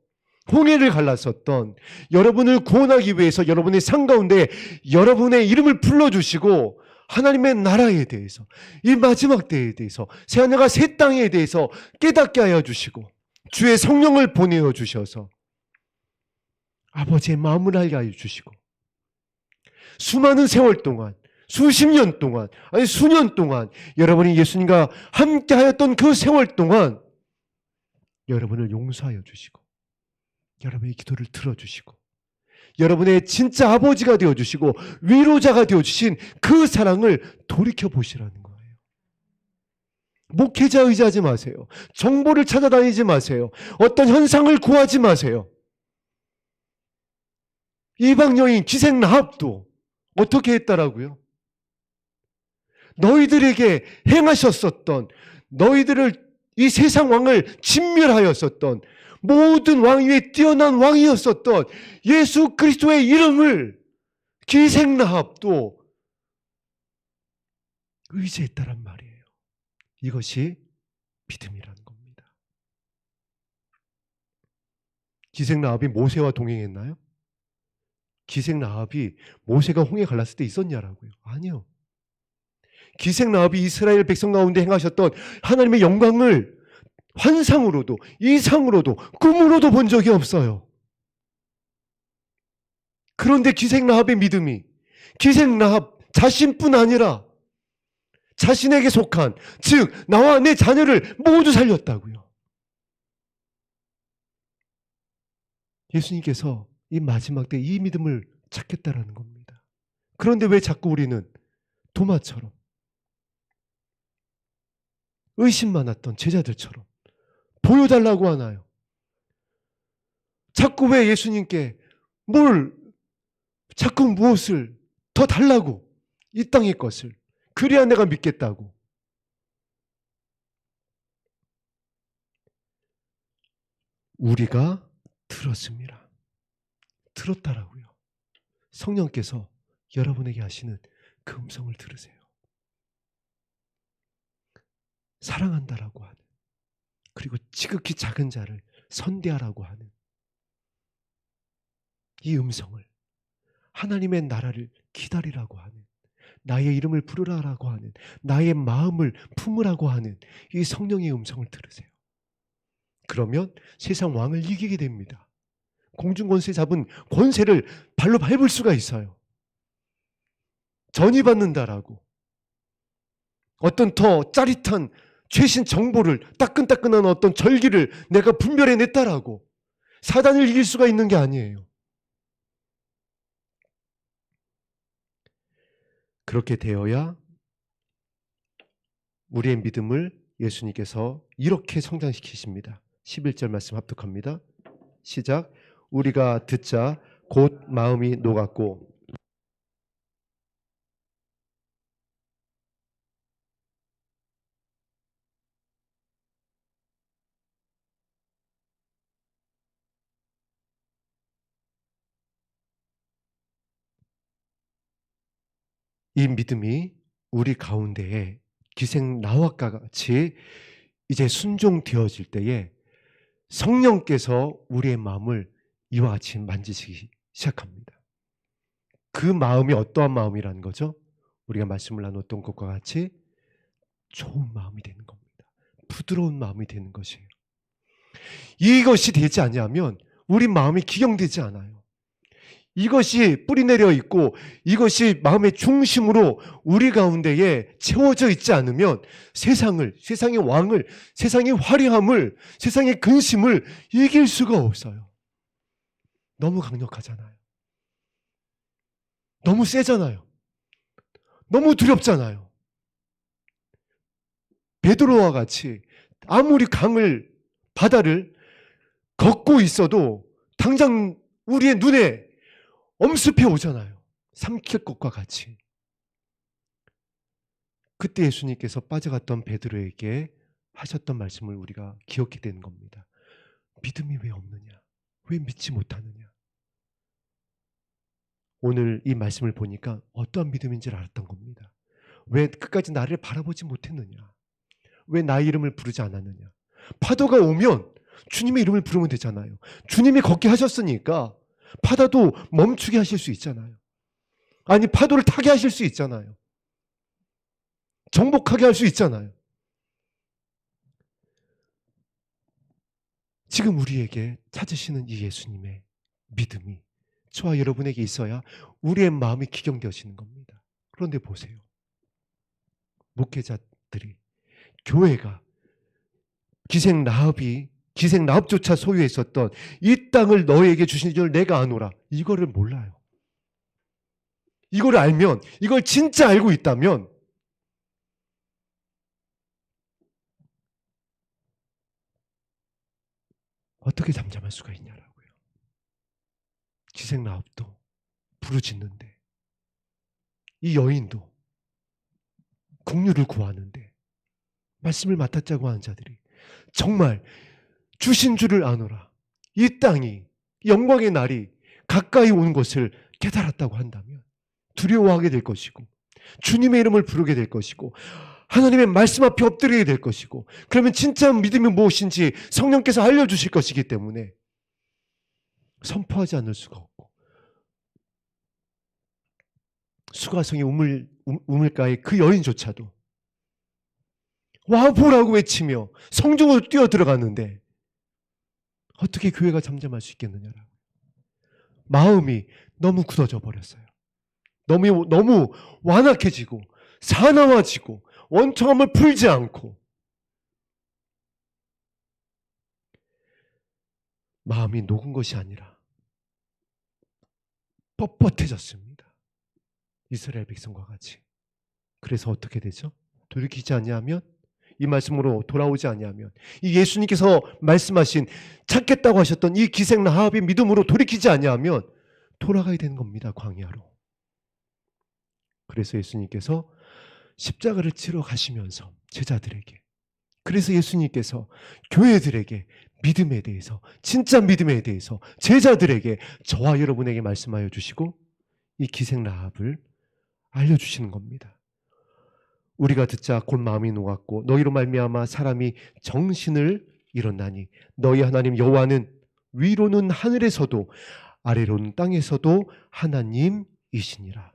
Speaker 1: 홍해를 갈랐었던, 여러분을 구원하기 위해서 여러분의 삶 가운데 여러분의 이름을 불러주시고 하나님의 나라에 대해서, 이 마지막 때에 대해서, 새하늘과 새 땅에 대해서 깨닫게 하여 주시고 주의 성령을 보내어 주셔서 아버지의 마음을 알게 하여 주시고 수많은 세월 동안, 수십 년 동안, 아니 수년 동안 여러분이 예수님과 함께 하였던 그 세월 동안 여러분을 용서하여 주시고 여러분의 기도를 들어주시고 여러분의 진짜 아버지가 되어주시고 위로자가 되어주신 그 사랑을 돌이켜보시라는 거예요. 목회자 의지하지 마세요. 정보를 찾아다니지 마세요. 어떤 현상을 구하지 마세요. 이방 여인 기생 라합도 어떻게 했다라고요? 너희들에게 행하셨었던, 너희들을 이 세상 왕을 진멸하였었던 모든 왕 위에 뛰어난 왕이었었던 예수 그리스도의 이름을 기생 라합도 의지했다란 말이에요. 이것이 믿음이라는 겁니다. 기생 라합이 모세와 동행했나요? 기생 라합이 모세가 홍해 갈랐을 때 있었냐라고요? 아니요. 기생 라합이 이스라엘 백성 가운데 행하셨던 하나님의 영광을 환상으로도 이상으로도 꿈으로도 본 적이 없어요. 그런데 기생 라합의 믿음이 기생 라합 자신뿐 아니라 자신에게 속한, 즉 나와 내 자녀를 모두 살렸다고요. 예수님께서 이 마지막 때 이 믿음을 찾겠다라는 겁니다. 그런데 왜 자꾸 우리는 도마처럼 의심 많았던 제자들처럼 보여달라고 하나요? 자꾸 왜 예수님께 자꾸 무엇을 더 달라고, 이 땅의 것을, 그래야 내가 믿겠다고. 우리가 들었습니다. 들었다라고요. 성령께서 여러분에게 하시는 그 음성을 들으세요. 사랑한다라고 하는, 그리고 지극히 작은 자를 선대하라고 하는 이 음성을, 하나님의 나라를 기다리라고 하는, 나의 이름을 부르라라고 하는, 나의 마음을 품으라고 하는 이 성령의 음성을 들으세요. 그러면 세상 왕을 이기게 됩니다. 공중권세 잡은 권세를 발로 밟을 수가 있어요. 전이받는다라고, 어떤 더 짜릿한 최신 정보를, 따끈따끈한 어떤 절기를 내가 분별해냈다라고 사단을 이길 수가 있는 게 아니에요. 그렇게 되어야 우리의 믿음을 예수님께서 이렇게 성장시키십니다. 11절 말씀 합독합니다. 시작. 우리가 듣자 곧 마음이 녹았고, 이 믿음이 우리 가운데에 기생 나왔과 같이 이제 순종되어질 때에 성령께서 우리의 마음을 이와 같이 만지시기 시작합니다. 그 마음이 어떠한 마음이라는 거죠? 우리가 말씀을 나눴던 것과 같이 좋은 마음이 되는 겁니다. 부드러운 마음이 되는 것이에요. 이것이 되지 않으면 우리 마음이 기경되지 않아요. 이것이 뿌리내려 있고 이것이 마음의 중심으로 우리 가운데에 채워져 있지 않으면 세상의 왕을, 세상의 화려함을, 세상의 근심을 이길 수가 없어요. 너무 강력하잖아요. 너무 세잖아요. 너무 두렵잖아요. 베드로와 같이 아무리 바다를 걷고 있어도 당장 우리의 눈에 엄습해 오잖아요. 삼킬 것과 같이. 그때 예수님께서 빠져갔던 베드로에게 하셨던 말씀을 우리가 기억해야 되는 겁니다. 믿음이 왜 없느냐? 왜 믿지 못하느냐? 오늘 이 말씀을 보니까 어떠한 믿음인지를 알았던 겁니다. 왜 끝까지 나를 바라보지 못했느냐? 왜 나의 이름을 부르지 않았느냐? 파도가 오면 주님의 이름을 부르면 되잖아요. 주님이 걷게 하셨으니까 파도도 멈추게 하실 수 있잖아요. 아니, 파도를 타게 하실 수 있잖아요. 정복하게 할 수 있잖아요. 지금 우리에게 찾으시는 이 예수님의 믿음이 저와 여러분에게 있어야 우리의 마음이 기경되어지는 겁니다. 그런데 보세요. 목회자들이, 교회가 기생라합조차 소유했었던 이 땅을 너에게 주신 줄 내가 아노라, 이거를 몰라요. 이걸 알면, 이걸 진짜 알고 있다면 어떻게 잠잠할 수가 있냐라고요. 기생라합도 부르짖는데, 이 여인도 국류를 구하는데, 말씀을 맡았자고 하는 자들이 정말 주신 줄을 아노라, 이 땅이, 영광의 날이 가까이 온 것을 깨달았다고 한다면 두려워하게 될 것이고, 주님의 이름을 부르게 될 것이고, 하나님의 말씀 앞에 엎드리게 될 것이고, 그러면 진짜 믿음이 무엇인지 성령께서 알려주실 것이기 때문에 선포하지 않을 수가 없고, 수가성의 우물가의 그 여인조차도 와보라고 외치며 성중으로 뛰어 들어갔는데 어떻게 교회가 잠잠할 수 있겠느냐라고. 마음이 너무 굳어져 버렸어요. 너무 완악해지고 사나워지고 원통함을 풀지 않고 마음이 녹은 것이 아니라 뻣뻣해졌습니다. 이스라엘 백성과 같이. 그래서 어떻게 되죠? 돌이키지 않냐면 이 말씀으로 돌아오지 아니하면, 이 예수님께서 말씀하신 찾겠다고 하셨던 이 기생 라합의 믿음으로 돌이키지 아니하면 돌아가야 되는 겁니다. 광야로. 그래서 예수님께서 십자가를 치러 가시면서 제자들에게, 그래서 예수님께서 교회들에게 믿음에 대해서, 진짜 믿음에 대해서 제자들에게, 저와 여러분에게 말씀하여 주시고 이 기생 라합을 알려주시는 겁니다. 우리가 듣자 곧 마음이 녹았고 너희로 말미암아 사람이 정신을 잃었나니 너희 하나님 여호와는 위로는 하늘에서도 아래로는 땅에서도 하나님이시니라.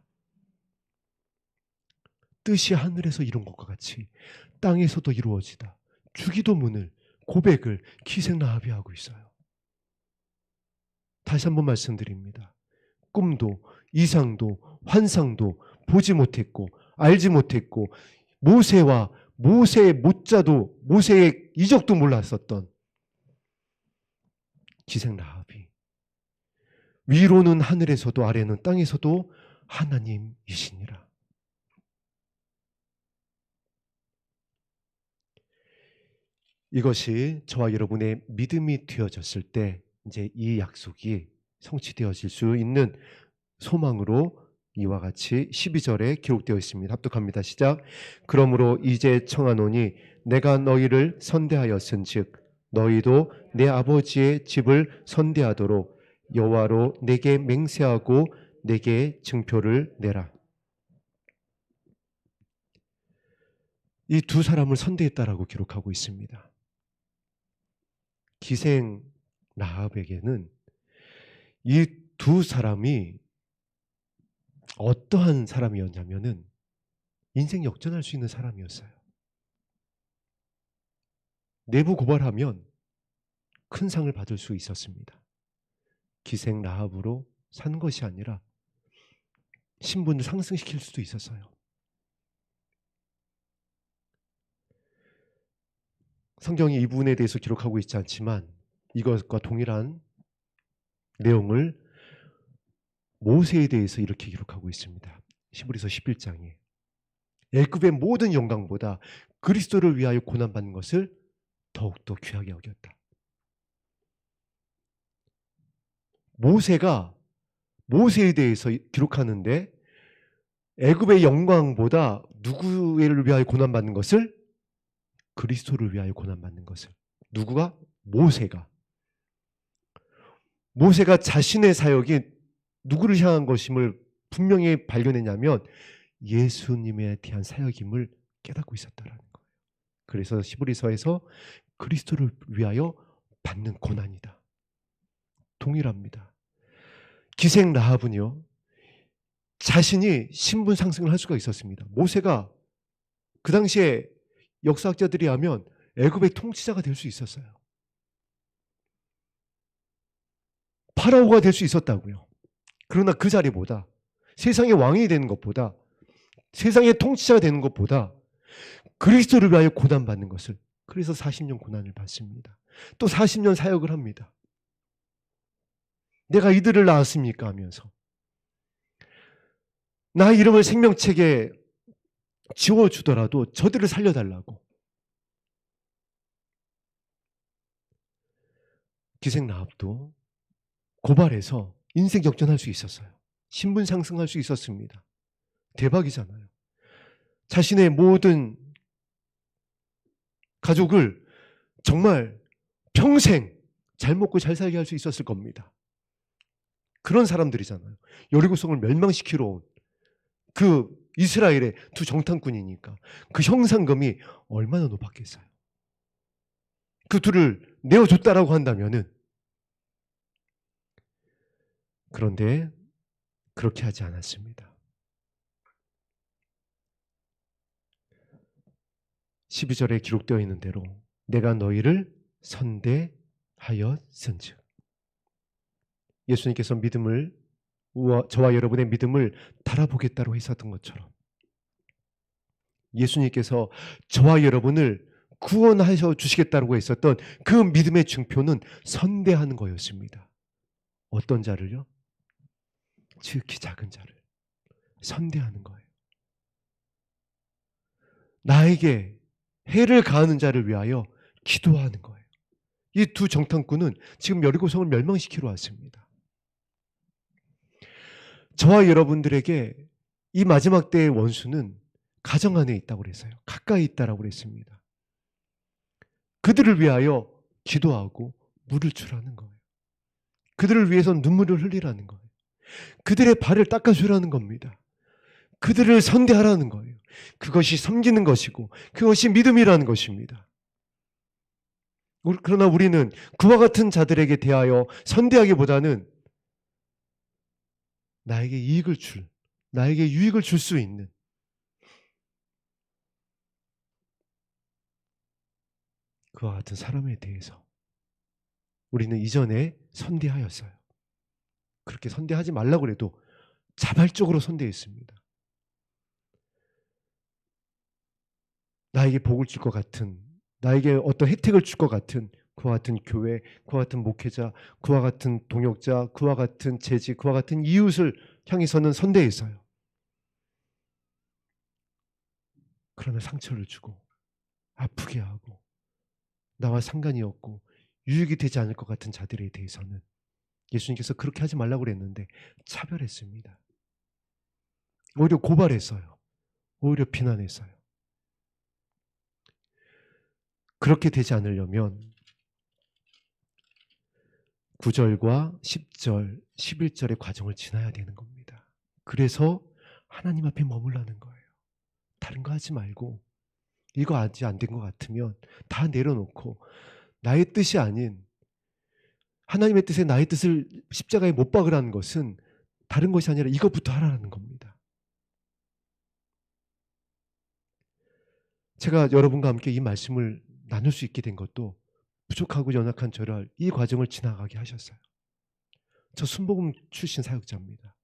Speaker 1: 뜻이 하늘에서 이룬 것과 같이 땅에서도 이루어지다. 주기도문을, 고백을 기생 라합이 하고 있어요. 다시 한번 말씀드립니다. 꿈도 이상도 환상도 보지 못했고 알지 못했고 모세의 모자도, 모세의 이적도 몰랐었던 기생 라합이 위로는 하늘에서도 아래는 땅에서도 하나님이시니라. 이것이 저와 여러분의 믿음이 되어졌을 때 이제 이 약속이 성취되어질 수 있는 소망으로 이와 같이 12절에 기록되어 있습니다. 합독합니다. 시작. 그러므로 이제 청하노니 내가 너희를 선대하였은즉 너희도 내 아버지의 집을 선대하도록 여호와로 내게 맹세하고 내게 증표를 내라. 이 두 사람을 선대했다라고 기록하고 있습니다. 기생 라합에게는 이 두 사람이 어떠한 사람이었냐면은 인생 역전할 수 있는 사람이었어요. 내부 고발하면 큰 상을 받을 수 있었습니다. 기생 라합으로 산 것이 아니라 신분을 상승시킬 수도 있었어요. 성경이 이 부분에 대해서 기록하고 있지 않지만 이것과 동일한 내용을 모세에 대해서 이렇게 기록하고 있습니다. 히브리서 11장에 애굽의 모든 영광보다 그리스도를 위하여 고난받는 것을 더욱더 귀하게 여겼다. 모세가 모세에 대해서 기록하는데 애굽의 영광보다 누구를 위하여 고난받는 것을? 그리스도를 위하여 고난받는 것을. 누구가? 모세가 자신의 사역이 누구를 향한 것임을 분명히 발견했냐면 예수님에 대한 사역임을 깨닫고 있었다라는 거예요. 그래서 히브리서에서 그리스도를 위하여 받는 고난이다. 동일합니다. 기생 라합은요, 자신이 신분 상승을 할 수가 있었습니다. 모세가 그 당시에 역사학자들이 하면 애굽의 통치자가 될 수 있었어요. 파라오가 될 수 있었다고요. 그러나 그 자리보다, 세상의 왕이 되는 것보다, 세상의 통치자가 되는 것보다 그리스도를 위하여 고난받는 것을, 그래서 40년 고난을 받습니다. 또 40년 사역을 합니다. 내가 이들을 낳았습니까? 하면서 나 이름을 생명책에 지워주더라도 저들을 살려달라고. 기생 라합도 고발해서 인생 역전할 수 있었어요. 신분 상승할 수 있었습니다. 대박이잖아요. 자신의 모든 가족을 정말 평생 잘 먹고 잘 살게 할 수 있었을 겁니다. 그런 사람들이잖아요. 여리고성을 멸망시키러 온 그 이스라엘의 두 정탐꾼이니까 그 형상금이 얼마나 높았겠어요. 그 둘을 내어줬다라고 한다면은, 그런데 그렇게 하지 않았습니다. 12절에 기록되어 있는 대로 내가 너희를 선대하였은즉, 예수님께서 믿음을, 저와 여러분의 믿음을 달아보겠다고 했었던 것처럼 예수님께서 저와 여러분을 구원하셔 주시겠다고 했었던 그 믿음의 증표는 선대하는 거였습니다. 어떤 자를요? 지극히 작은 자를 선대하는 거예요. 나에게 해를 가하는 자를 위하여 기도하는 거예요. 이 두 정탐꾼은 지금 여리고성을 멸망시키러 왔습니다. 저와 여러분들에게 이 마지막 때의 원수는 가정 안에 있다고 그랬어요. 가까이 있다라고 그랬습니다. 그들을 위하여 기도하고 물을 주라는 거예요. 그들을 위해서 눈물을 흘리라는 거예요. 그들의 발을 닦아주라는 겁니다. 그들을 선대하라는 거예요. 그것이 섬기는 것이고 그것이 믿음이라는 것입니다. 그러나 우리는 그와 같은 자들에게 대하여 선대하기보다는 나에게 나에게 유익을 줄 수 있는 그와 같은 사람에 대해서 우리는 이전에 선대하였어요. 그렇게 선대하지 말라고 해도 자발적으로 선대했습니다. 나에게 복을 줄 것 같은, 나에게 어떤 혜택을 줄 것 같은 그와 같은 교회, 그와 같은 목회자, 그와 같은 동역자, 그와 같은 재직, 그와 같은 이웃을 향해서는 선대했어요. 그러나 상처를 주고 아프게 하고 나와 상관이 없고 유익이 되지 않을 것 같은 자들에 대해서는 예수님께서 그렇게 하지 말라고 그랬는데 차별했습니다. 오히려 고발했어요. 오히려 비난했어요. 그렇게 되지 않으려면 9절과 10절, 11절의 과정을 지나야 되는 겁니다. 그래서 하나님 앞에 머물라는 거예요. 다른 거 하지 말고 이거 아직 안 된 것 같으면 다 내려놓고 나의 뜻이 아닌 하나님의 뜻에 나의 뜻을 십자가에 못 박으라는 것은 다른 것이 아니라 이것부터 하라는 겁니다. 제가 여러분과 함께 이 말씀을 나눌 수 있게 된 것도 부족하고 연약한 저를 이 과정을 지나가게 하셨어요. 저 순복음 출신 사역자입니다.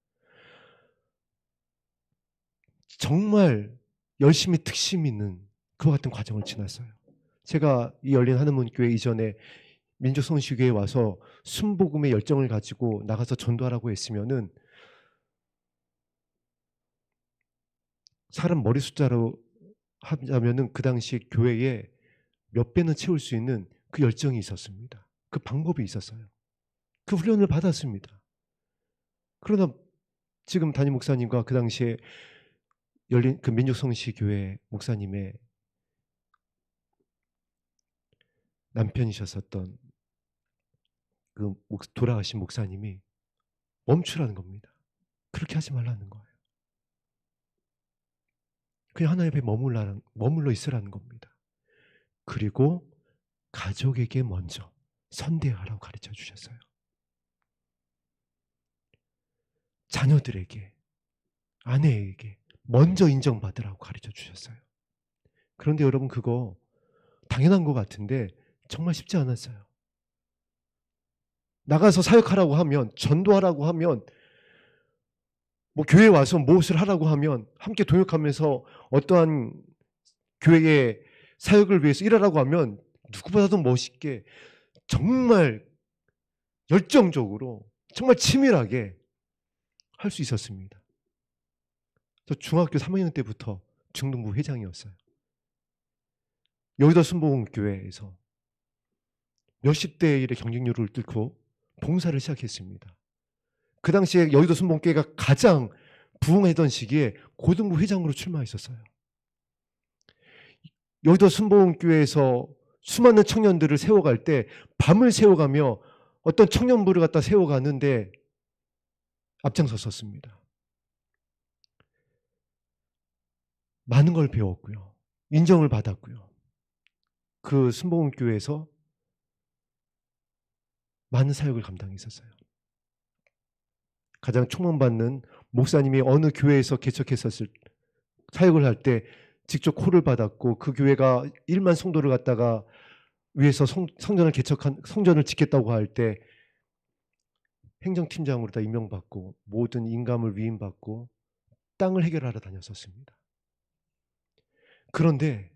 Speaker 1: 정말 열심히 특심 있는 그와 같은 과정을 지났어요. 제가 이 열린 하늘문교회 이전에 민족성시교회에 와서 순복음의 열정을 가지고 나가서 전도하라고 했으면은 사람 머리 숫자로 하자면은 그 당시 교회에 몇 배는 채울 수 있는 그 열정이 있었습니다. 그 방법이 있었어요. 그 훈련을 받았습니다. 그러나 지금 담임 목사님과 그 당시에 열린 그 민족성시교회 목사님의 남편이셨었던 그 돌아가신 목사님이 멈추라는 겁니다. 그렇게 하지 말라는 거예요. 그냥 하나님 앞에 머물러 있으라는 겁니다. 그리고 가족에게 먼저 선대하라고 가르쳐 주셨어요. 자녀들에게, 아내에게 먼저 인정받으라고 가르쳐 주셨어요. 그런데 여러분 그거 당연한 것 같은데 정말 쉽지 않았어요. 나가서 사역하라고 하면, 전도하라고 하면, 뭐 교회에 와서 무엇을 하라고 하면 함께 동역하면서 어떠한 교회의 사역을 위해서 일하라고 하면 누구보다도 멋있게 정말 열정적으로 정말 치밀하게 할 수 있었습니다. 저 중학교 3학년 때부터 중등부 회장이었어요. 여의도 순복음교회에서 몇십 대 1의 경쟁률을 뚫고 봉사를 시작했습니다. 그 당시에 여의도 순복음교회가 가장 부흥하던 시기에 고등부 회장으로 출마했었어요. 여의도 순복음교회에서 수많은 청년들을 세워갈 때 밤을 새워가며 어떤 청년부를 갖다 세워가는데 앞장섰었습니다. 많은 걸 배웠고요. 인정을 받았고요. 그 순복음교회에서 많은 사역을 감당했었어요. 가장 총망받는 목사님이 어느 교회에서 개척했었을 사역을 할 때 직접 콜을 받았고 그 교회가 1만 성도를 갖다가 위해서 성전을 짓겠다고 할 때 행정팀장으로 다 임명받고 모든 인감을 위임받고 땅을 해결하러 다녔었습니다. 그런데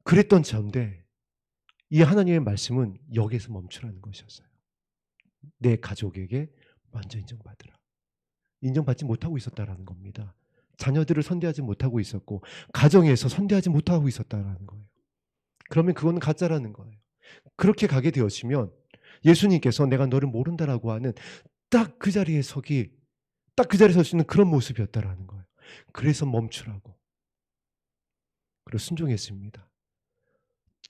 Speaker 1: 그랬던 저인데 이 하나님의 말씀은 여기에서 멈추라는 것이었어요. 내 가족에게 먼저 인정받으라. 인정받지 못하고 있었다라는 겁니다. 자녀들을 선대하지 못하고 있었고 가정에서 선대하지 못하고 있었다라는 거예요. 그러면 그거는 가짜라는 거예요. 그렇게 가게 되었으면 예수님께서 내가 너를 모른다라고 하는 딱 그 자리에 서기, 딱 그 자리에 설 수 있는 그런 모습이었다라는 거예요. 그래서 멈추라고. 그리고 순종했습니다.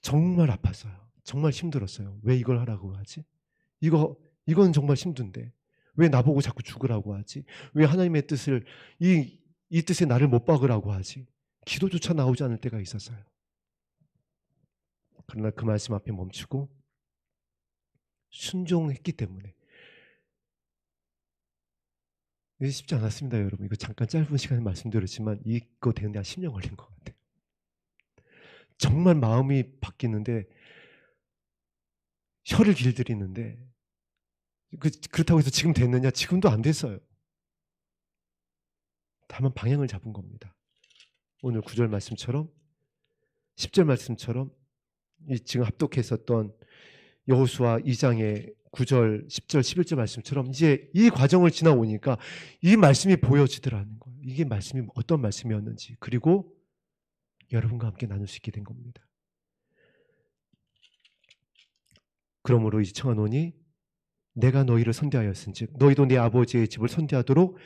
Speaker 1: 정말 아팠어요. 정말 힘들었어요. 왜 이걸 하라고 하지? 이건 정말 힘든데 왜 나보고 자꾸 죽으라고 하지? 왜 하나님의 뜻을 이 뜻에 나를 못 박으라고 하지? 기도조차 나오지 않을 때가 있었어요. 그러나 그 말씀 앞에 멈추고 순종했기 때문에 이게 쉽지 않았습니다, 여러분. 이거 잠깐 짧은 시간에 말씀드렸지만 이거 되는데 한 10년 걸린 것 같아요. 정말 마음이 바뀌는데 혀를 길들이는데 그렇다고 해서 지금 됐느냐? 지금도 안 됐어요. 다만 방향을 잡은 겁니다. 오늘 9절 말씀처럼 10절 말씀처럼 지금 합독했었던 여호수아 2장의 9절, 10절, 11절 말씀처럼 이제 이 과정을 지나오니까 이 말씀이 보여지더라는 거예요. 이게 말씀이 어떤 말씀이었는지, 그리고 여러분과 함께 나눌 수 있게 된 겁니다. 그러므로 이제 청하노니 내가 너희를 선대하였은즉 너희도 내 아버지의 집을 선대하도록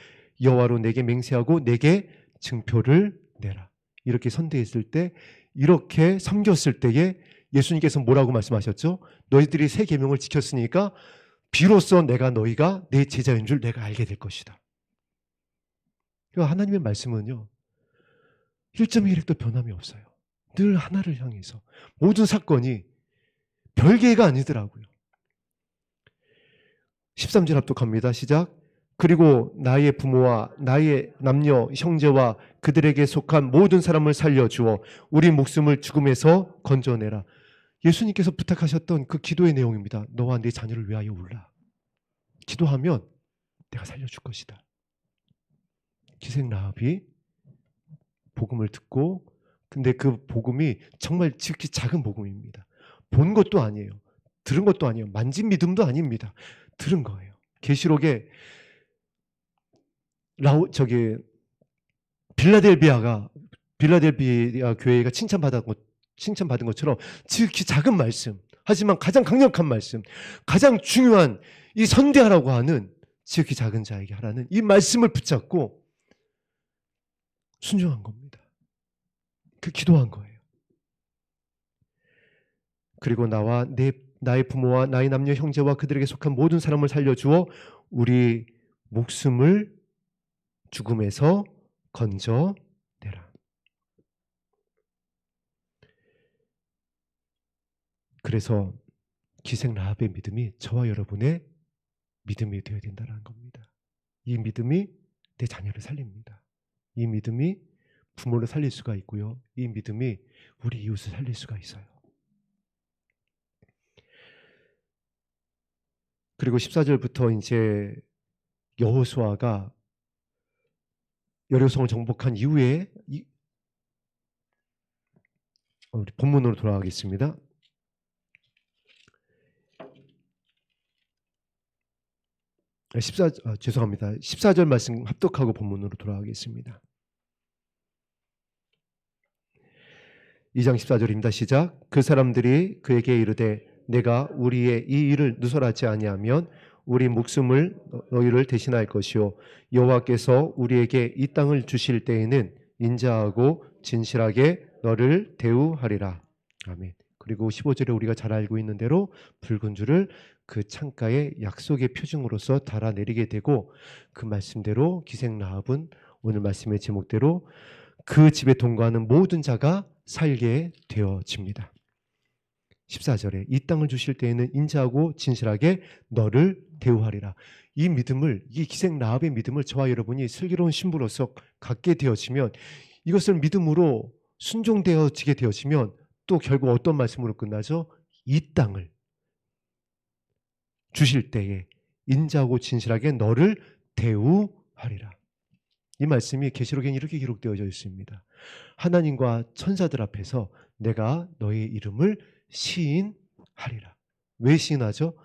Speaker 1: 여호와로 내게 맹세하고 내게 증표를 내라. 이렇게 선대했을 때, 이렇게 섬겼을 때에 예수님께서 뭐라고 말씀하셨죠? 너희들이 새 계명을 지켰으니까 비로소 너희가 내 제자인 줄 내가 알게 될 것이다. 하나님의 말씀은요 1.1핵도 변함이 없어요. 늘 하나를 향해서 모든 사건이 별개가 아니더라고요. 13절 합독합니다. 시작. 그리고 나의 부모와 나의 남녀 형제와 그들에게 속한 모든 사람을 살려주어 우리 목숨을 죽음에서 건져내라. 예수님께서 부탁하셨던 그 기도의 내용입니다. 너와 내 자녀를 위하여 울라. 기도하면 내가 살려줄 것이다. 기생 라합이 복음을 듣고, 근데 그 복음이 정말 지극히 작은 복음입니다. 본 것도 아니에요. 들은 것도 아니에요. 만진 믿음도 아닙니다. 들은 거예요. 계시록에 빌라델비아 교회가 칭찬받은 것처럼 지극히 작은 말씀, 하지만 가장 강력한 말씀, 가장 중요한 이 선대하라고 하는 지극히 작은 자에게 하라는 이 말씀을 붙잡고 순종한 겁니다. 그 기도한 거예요. 그리고 나의 부모와 나의 남녀 형제와 그들에게 속한 모든 사람을 살려주어 우리 목숨을 죽음에서 건져내라. 그래서 기생 라합의 믿음이 저와 여러분의 믿음이 되어야 된다는 겁니다. 이 믿음이 내 자녀를 살립니다. 이 믿음이 부모를 살릴 수가 있고요. 이 믿음이 우리 이웃을 살릴 수가 있어요. 그리고 14절부터 이제 여호수아가 여리고성을 정복한 이후에 우리 본문으로 돌아가겠습니다. 14절 말씀 합독하고 본문으로 돌아가겠습니다. 2장 14절입니다. 시작. 그 사람들이 그에게 이르되 내가 우리의 이 일을 누설하지 아니하면 우리 목숨을 너희를 대신할 것이요 여호와께서 우리에게 이 땅을 주실 때에는 인자하고 진실하게 너를 대우하리라. 아멘. 그리고 15절에 우리가 잘 알고 있는 대로 붉은 줄을 그 창가에 약속의 표징으로서 달아내리게 되고, 그 말씀대로 기생 라합은 오늘 말씀의 제목대로 그 집에 동거하는 모든 자가 살게 되어집니다. 14절에 이 땅을 주실 때에는 인자하고 진실하게 너를 대우하리라. 이 믿음을, 이 기생 라합의 믿음을 저와 여러분이 슬기로운 신부로서 갖게 되어지면, 이것을 믿음으로 순종되어지게 되어지면 또 결국 어떤 말씀으로 끝나죠? 이 땅을 주실 때에 인자하고 진실하게 너를 대우하리라. 이 말씀이 계시록에는 이렇게 기록되어져 있습니다. 하나님과 천사들 앞에서 내가 너의 이름을 시인하리라. 왜 시인하죠?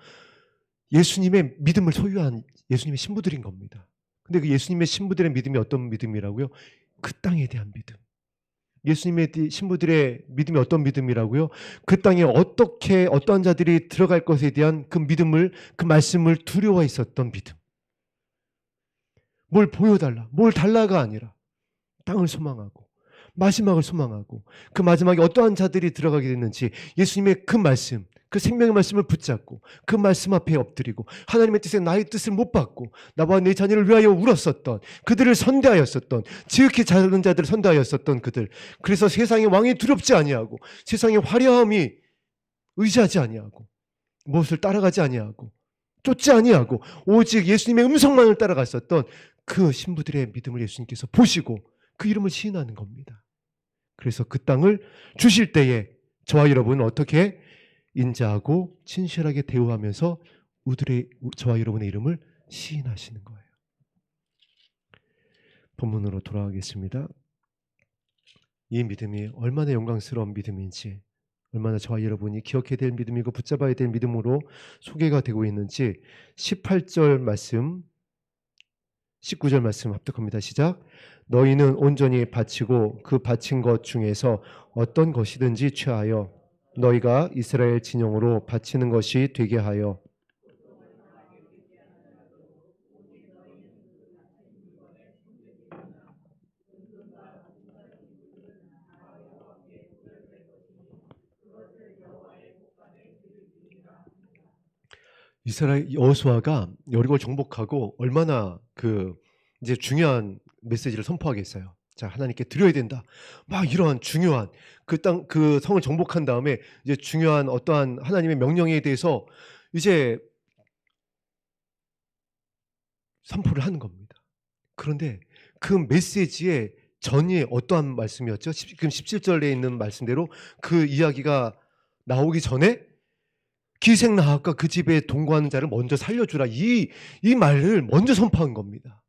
Speaker 1: 예수님의 믿음을 소유한 예수님의 신부들인 겁니다. 근데 그 예수님의 신부들의 믿음이 어떤 믿음이라고요? 그 땅에 대한 믿음. 예수님의 신부들의 믿음이 어떤 믿음이라고요? 그 땅에 어떻게 어떠한 자들이 들어갈 것에 대한 그 믿음을, 그 말씀을 두려워 있었던 믿음. 뭘 보여달라, 뭘 달라가 아니라 땅을 소망하고 마지막을 소망하고 그 마지막에 어떠한 자들이 들어가게 됐는지 예수님의 그 말씀, 그 생명의 말씀을 붙잡고 그 말씀 앞에 엎드리고 하나님의 뜻에 나의 뜻을 못 받고 나와 내 자녀를 위하여 울었었던, 그들을 선대하였었던, 지극히 작은 자들을 선대하였었던 그들. 그래서 세상의 왕이 두렵지 아니하고 세상의 화려함이 의지하지 아니하고 무엇을 따라가지 아니하고 쫓지 아니하고 오직 예수님의 음성만을 따라갔었던 그 신부들의 믿음을 예수님께서 보시고 그 이름을 시인하는 겁니다. 그래서 그 땅을 주실 때에 저와 여러분은 어떻게 인자하고 친실하게 대우하면서 저와 여러분의 이름을 시인하시는 거예요. 본문으로 돌아가겠습니다. 이 믿음이 얼마나 영광스러운 믿음인지, 얼마나 저와 여러분이 기억해야 될 믿음이고 붙잡아야 될 믿음으로 소개가 되고 있는지 18절 말씀, 19절 말씀 합독합니다. 시작. 너희는 온전히 바치고 그 바친 것 중에서 어떤 것이든지 취하여 너희가 이스라엘 진영으로 바치는 것이 되게 하여 이스라엘 여호수아가 여리고를 정복하고 얼마나 이제 중요한 메시지를 선포하겠어요. 자, 하나님께 드려야 된다. 막 이러한 중요한 그 성을 정복한 다음에 이제 중요한 어떠한 하나님의 명령에 대해서 이제 선포를 하는 겁니다. 그런데 그 메시지의 전이 어떠한 말씀이었죠? 지금 17절에 있는 말씀대로 그 이야기가 나오기 전에 기생 나합과 그 집에 동거하는 자를 먼저 살려주라. 이 말을 먼저 선포한 겁니다.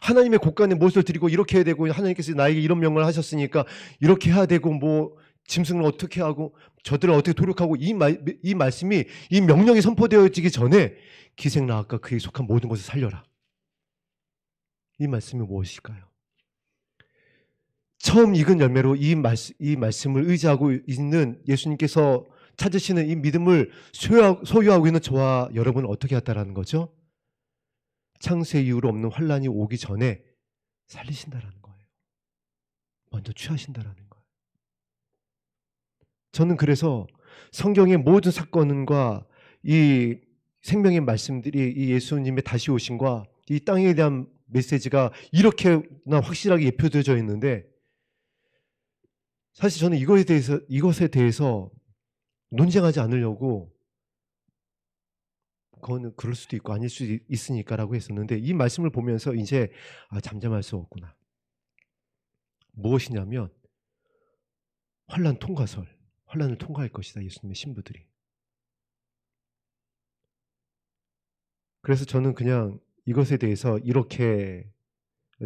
Speaker 1: 하나님의 곳간에 무엇을 드리고 이렇게 해야 되고 하나님께서 나에게 이런 명령을 하셨으니까 이렇게 해야 되고 뭐 짐승을 어떻게 하고 저들을 어떻게 도륙하고 이 말씀이 이 명령이 선포되어지기 전에 기생 나합과 그에 속한 모든 것을 살려라. 이 말씀이 무엇일까요? 처음 익은 열매로 이 말씀을 의지하고 있는 예수님께서 찾으시는 이 믿음을 소유하고 있는 저와 여러분은 어떻게 했다라는 거죠? 창세 이후로 없는 환란이 오기 전에 살리신다라는 거예요. 먼저 취하신다라는 거예요. 저는 그래서 성경의 모든 사건과 이 생명의 말씀들이 이 예수님의 다시 오심과 이 땅에 대한 메시지가 이렇게나 확실하게 예표되어져 있는데, 사실 저는 이것에 대해서 논쟁하지 않으려고, 그거는 그럴 수도 있고 아닐 수도 있으니까라고 했었는데, 이 말씀을 보면서 이제 잠잠할 수 없구나. 무엇이냐면 환난 통과설, 환난을 통과할 것이다, 예수님의 신부들이. 그래서 저는 그냥 이것에 대해서 이렇게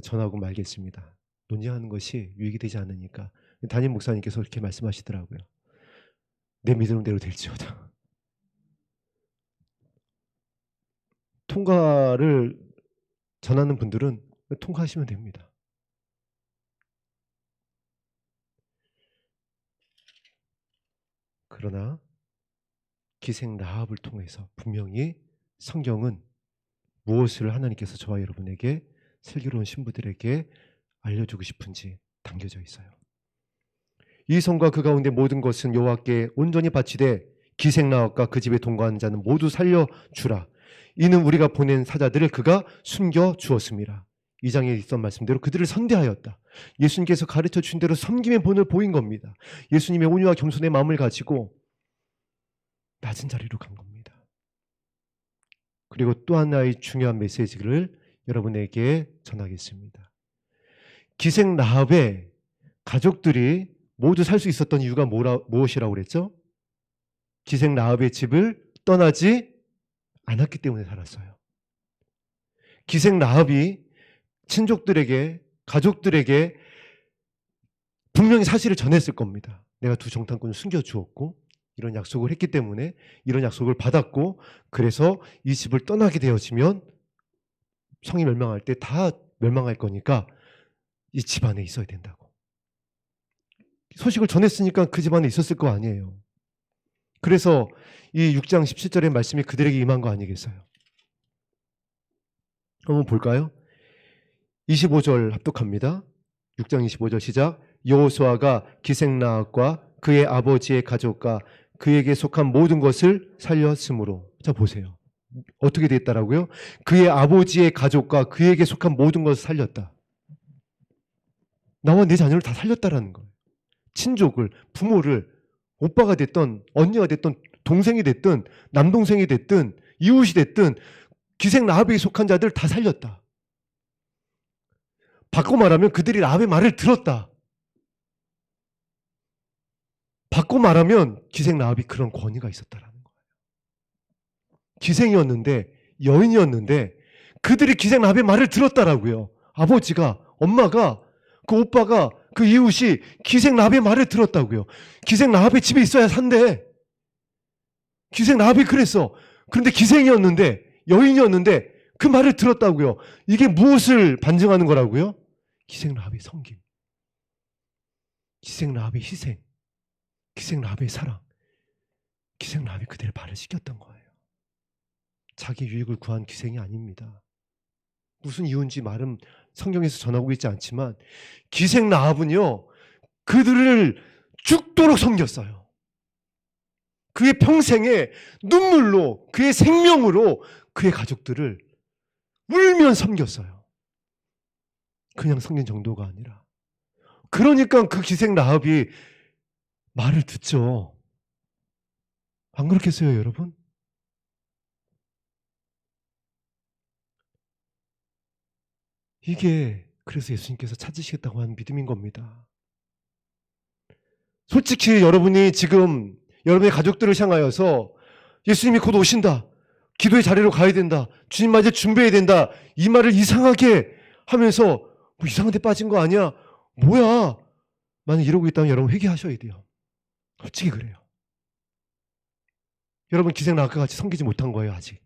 Speaker 1: 전하고 말겠습니다. 논쟁하는 것이 유익이 되지 않으니까. 담임 목사님께서 그렇게 말씀하시더라고요. 내 믿음대로 될지어다. 통과를 전하는 분들은 통과하시면 됩니다. 그러나 기생 라합을 통해서 분명히 성경은 무엇을 하나님께서 저와 여러분에게, 슬기로운 신부들에게 알려주고 싶은지 담겨져 있어요. 이 성과 그 가운데 모든 것은 여호와께 온전히 바치되 기생 라합과 그 집에 동거하는 자는 모두 살려주라. 이는 우리가 보낸 사자들을 그가 숨겨주었습니다. 2장에 있던 말씀대로 그들을 선대하였다. 예수님께서 가르쳐 주신 대로 섬김의 본을 보인 겁니다. 예수님의 온유와 겸손의 마음을 가지고 낮은 자리로 간 겁니다. 그리고 또 하나의 중요한 메시지를 여러분에게 전하겠습니다. 기생 라합의 가족들이 모두 살 수 있었던 이유가 무엇이라고 그랬죠? 기생 라합의 집을 떠나지 않았기 때문에 살았어요. 기생 라합이 친족들에게, 가족들에게 분명히 사실을 전했을 겁니다. 내가 두 정탐꾼을 숨겨주었고 이런 약속을 했기 때문에, 이런 약속을 받았고, 그래서 이 집을 떠나게 되어지면 성이 멸망할 때 다 멸망할 거니까 이 집안에 있어야 된다고. 소식을 전했으니까 그 집안에 있었을 거 아니에요. 그래서 이 6장 17절의 말씀이 그들에게 임한 거 아니겠어요? 한번 볼까요? 25절 합독합니다. 6장 25절 시작. 여호수아가 기생나앗과 그의 아버지의 가족과 그에게 속한 모든 것을 살렸으므로. 자 보세요. 어떻게 됐다라고요? 그의 아버지의 가족과 그에게 속한 모든 것을 살렸다. 나와 내 자녀를 다 살렸다라는 거예요. 친족을, 부모를, 오빠가 됐든 언니가 됐든 동생이 됐든 남동생이 됐든 이웃이 됐든 기생 라합에 속한 자들 다 살렸다. 바꿔 말하면 그들이 라합의 말을 들었다. 바꿔 말하면 기생 라합이 그런 권위가 있었다라는 거예요. 기생이었는데, 여인이었는데 그들이 기생 라합의 말을 들었다라고요. 아버지가, 엄마가, 그 오빠가, 그 이웃이 기생 라합의 말을 들었다고요. 기생 라합의 집에 있어야 산대. 기생 라합이 그랬어. 그런데 기생이었는데, 여인이었는데 그 말을 들었다고요. 이게 무엇을 반증하는 거라고요? 기생 라합의 섬김, 기생 라합의 희생, 기생 라합의 사랑, 기생 라합이 그들의 발을 씻겼던 거예요. 자기 유익을 구한 기생이 아닙니다. 무슨 이유인지 말은 성경에서 전하고 있지 않지만 기생 라합은요, 그들을 죽도록 섬겼어요. 그의 평생에 눈물로, 그의 생명으로 그의 가족들을 울면 섬겼어요. 그냥 섬긴 정도가 아니라. 그러니까 그 기생 라합이 말을 듣죠. 안 그렇겠어요, 여러분? 이게 그래서 예수님께서 찾으시겠다고 하는 믿음인 겁니다. 솔직히 여러분이 지금 여러분의 가족들을 향하여서 예수님이 곧 오신다, 기도의 자리로 가야 된다, 주님 맞을 준비해야 된다, 이 말을 이상하게 하면서 뭐 이상한 데 빠진 거 아니야? 뭐야? 만약 이러고 있다면 여러분 회개하셔야 돼요. 솔직히 그래요. 여러분 기생 라합과 같이 섬기지 못한 거예요, 아직.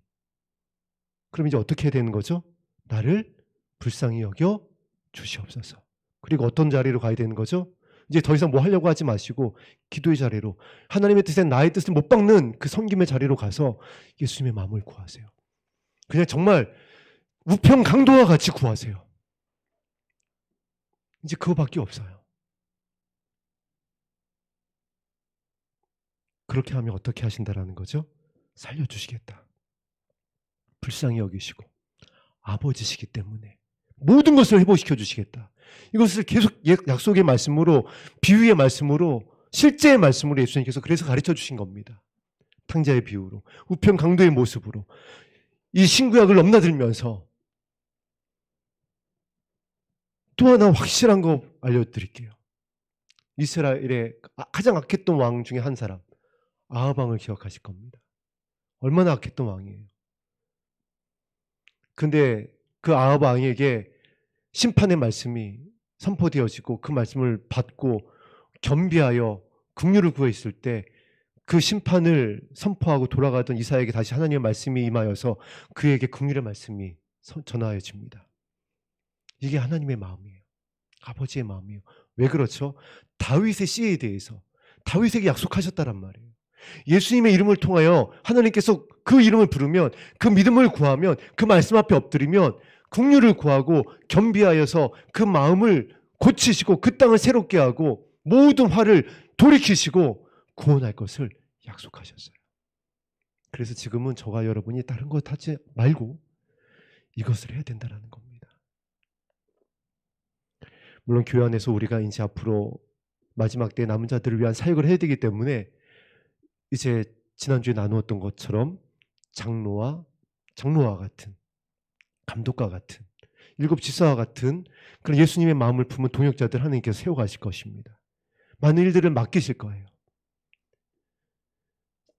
Speaker 1: 그럼 이제 어떻게 해야 되는 거죠? 나를 불쌍히 여겨 주시옵소서. 그리고 어떤 자리로 가야 되는 거죠? 이제 더 이상 뭐 하려고 하지 마시고 기도의 자리로, 하나님의 뜻에 나의 뜻을 못 박는 그 섬김의 자리로 가서 예수님의 마음을 구하세요. 그냥 정말 우평강도와 같이 구하세요. 이제 그거밖에 없어요. 그렇게 하면 어떻게 하신다라는 거죠? 살려주시겠다. 불쌍히 여기시고 아버지시기 때문에 모든 것을 회복시켜 주시겠다. 이것을 계속 약속의 말씀으로, 비유의 말씀으로, 실제의 말씀으로 예수님께서 그래서 가르쳐 주신 겁니다. 탕자의 비유로, 우평강도의 모습으로 이 신구약을 넘나들면서. 또 하나 확실한 거 알려드릴게요. 이스라엘의 가장 악했던 왕 중에 한 사람, 아합 왕을 기억하실 겁니다. 얼마나 악했던 왕이에요. 근데 그 아합 왕에게 심판의 말씀이 선포되어지고 그 말씀을 받고 겸비하여 긍휼을 구했을 때 그 심판을 선포하고 돌아가던 이사야에게 다시 하나님의 말씀이 임하여서 그에게 긍휼의 말씀이 전하여집니다. 이게 하나님의 마음이에요. 아버지의 마음이에요. 왜 그렇죠? 다윗의 씨에 대해서 다윗에게 약속하셨다란 말이에요. 예수님의 이름을 통하여 하나님께서 그 이름을 부르면, 그 믿음을 구하면, 그 말씀 앞에 엎드리면 긍휼을 구하고 겸비하여서 그 마음을 고치시고 그 땅을 새롭게 하고 모든 화를 돌이키시고 구원할 것을 약속하셨어요. 그래서 지금은 저와 여러분이 다른 것 하지 말고 이것을 해야 된다는 겁니다. 물론 교회 안에서 우리가 이제 앞으로 마지막 때 남은 자들을 위한 사역을 해야 되기 때문에 이제 지난주에 나누었던 것처럼 장로와 같은, 감독과 같은, 일곱 지사와 같은 그런 예수님의 마음을 품은 동역자들 하나님께서 세워가실 것입니다. 많은 일들을 맡기실 거예요.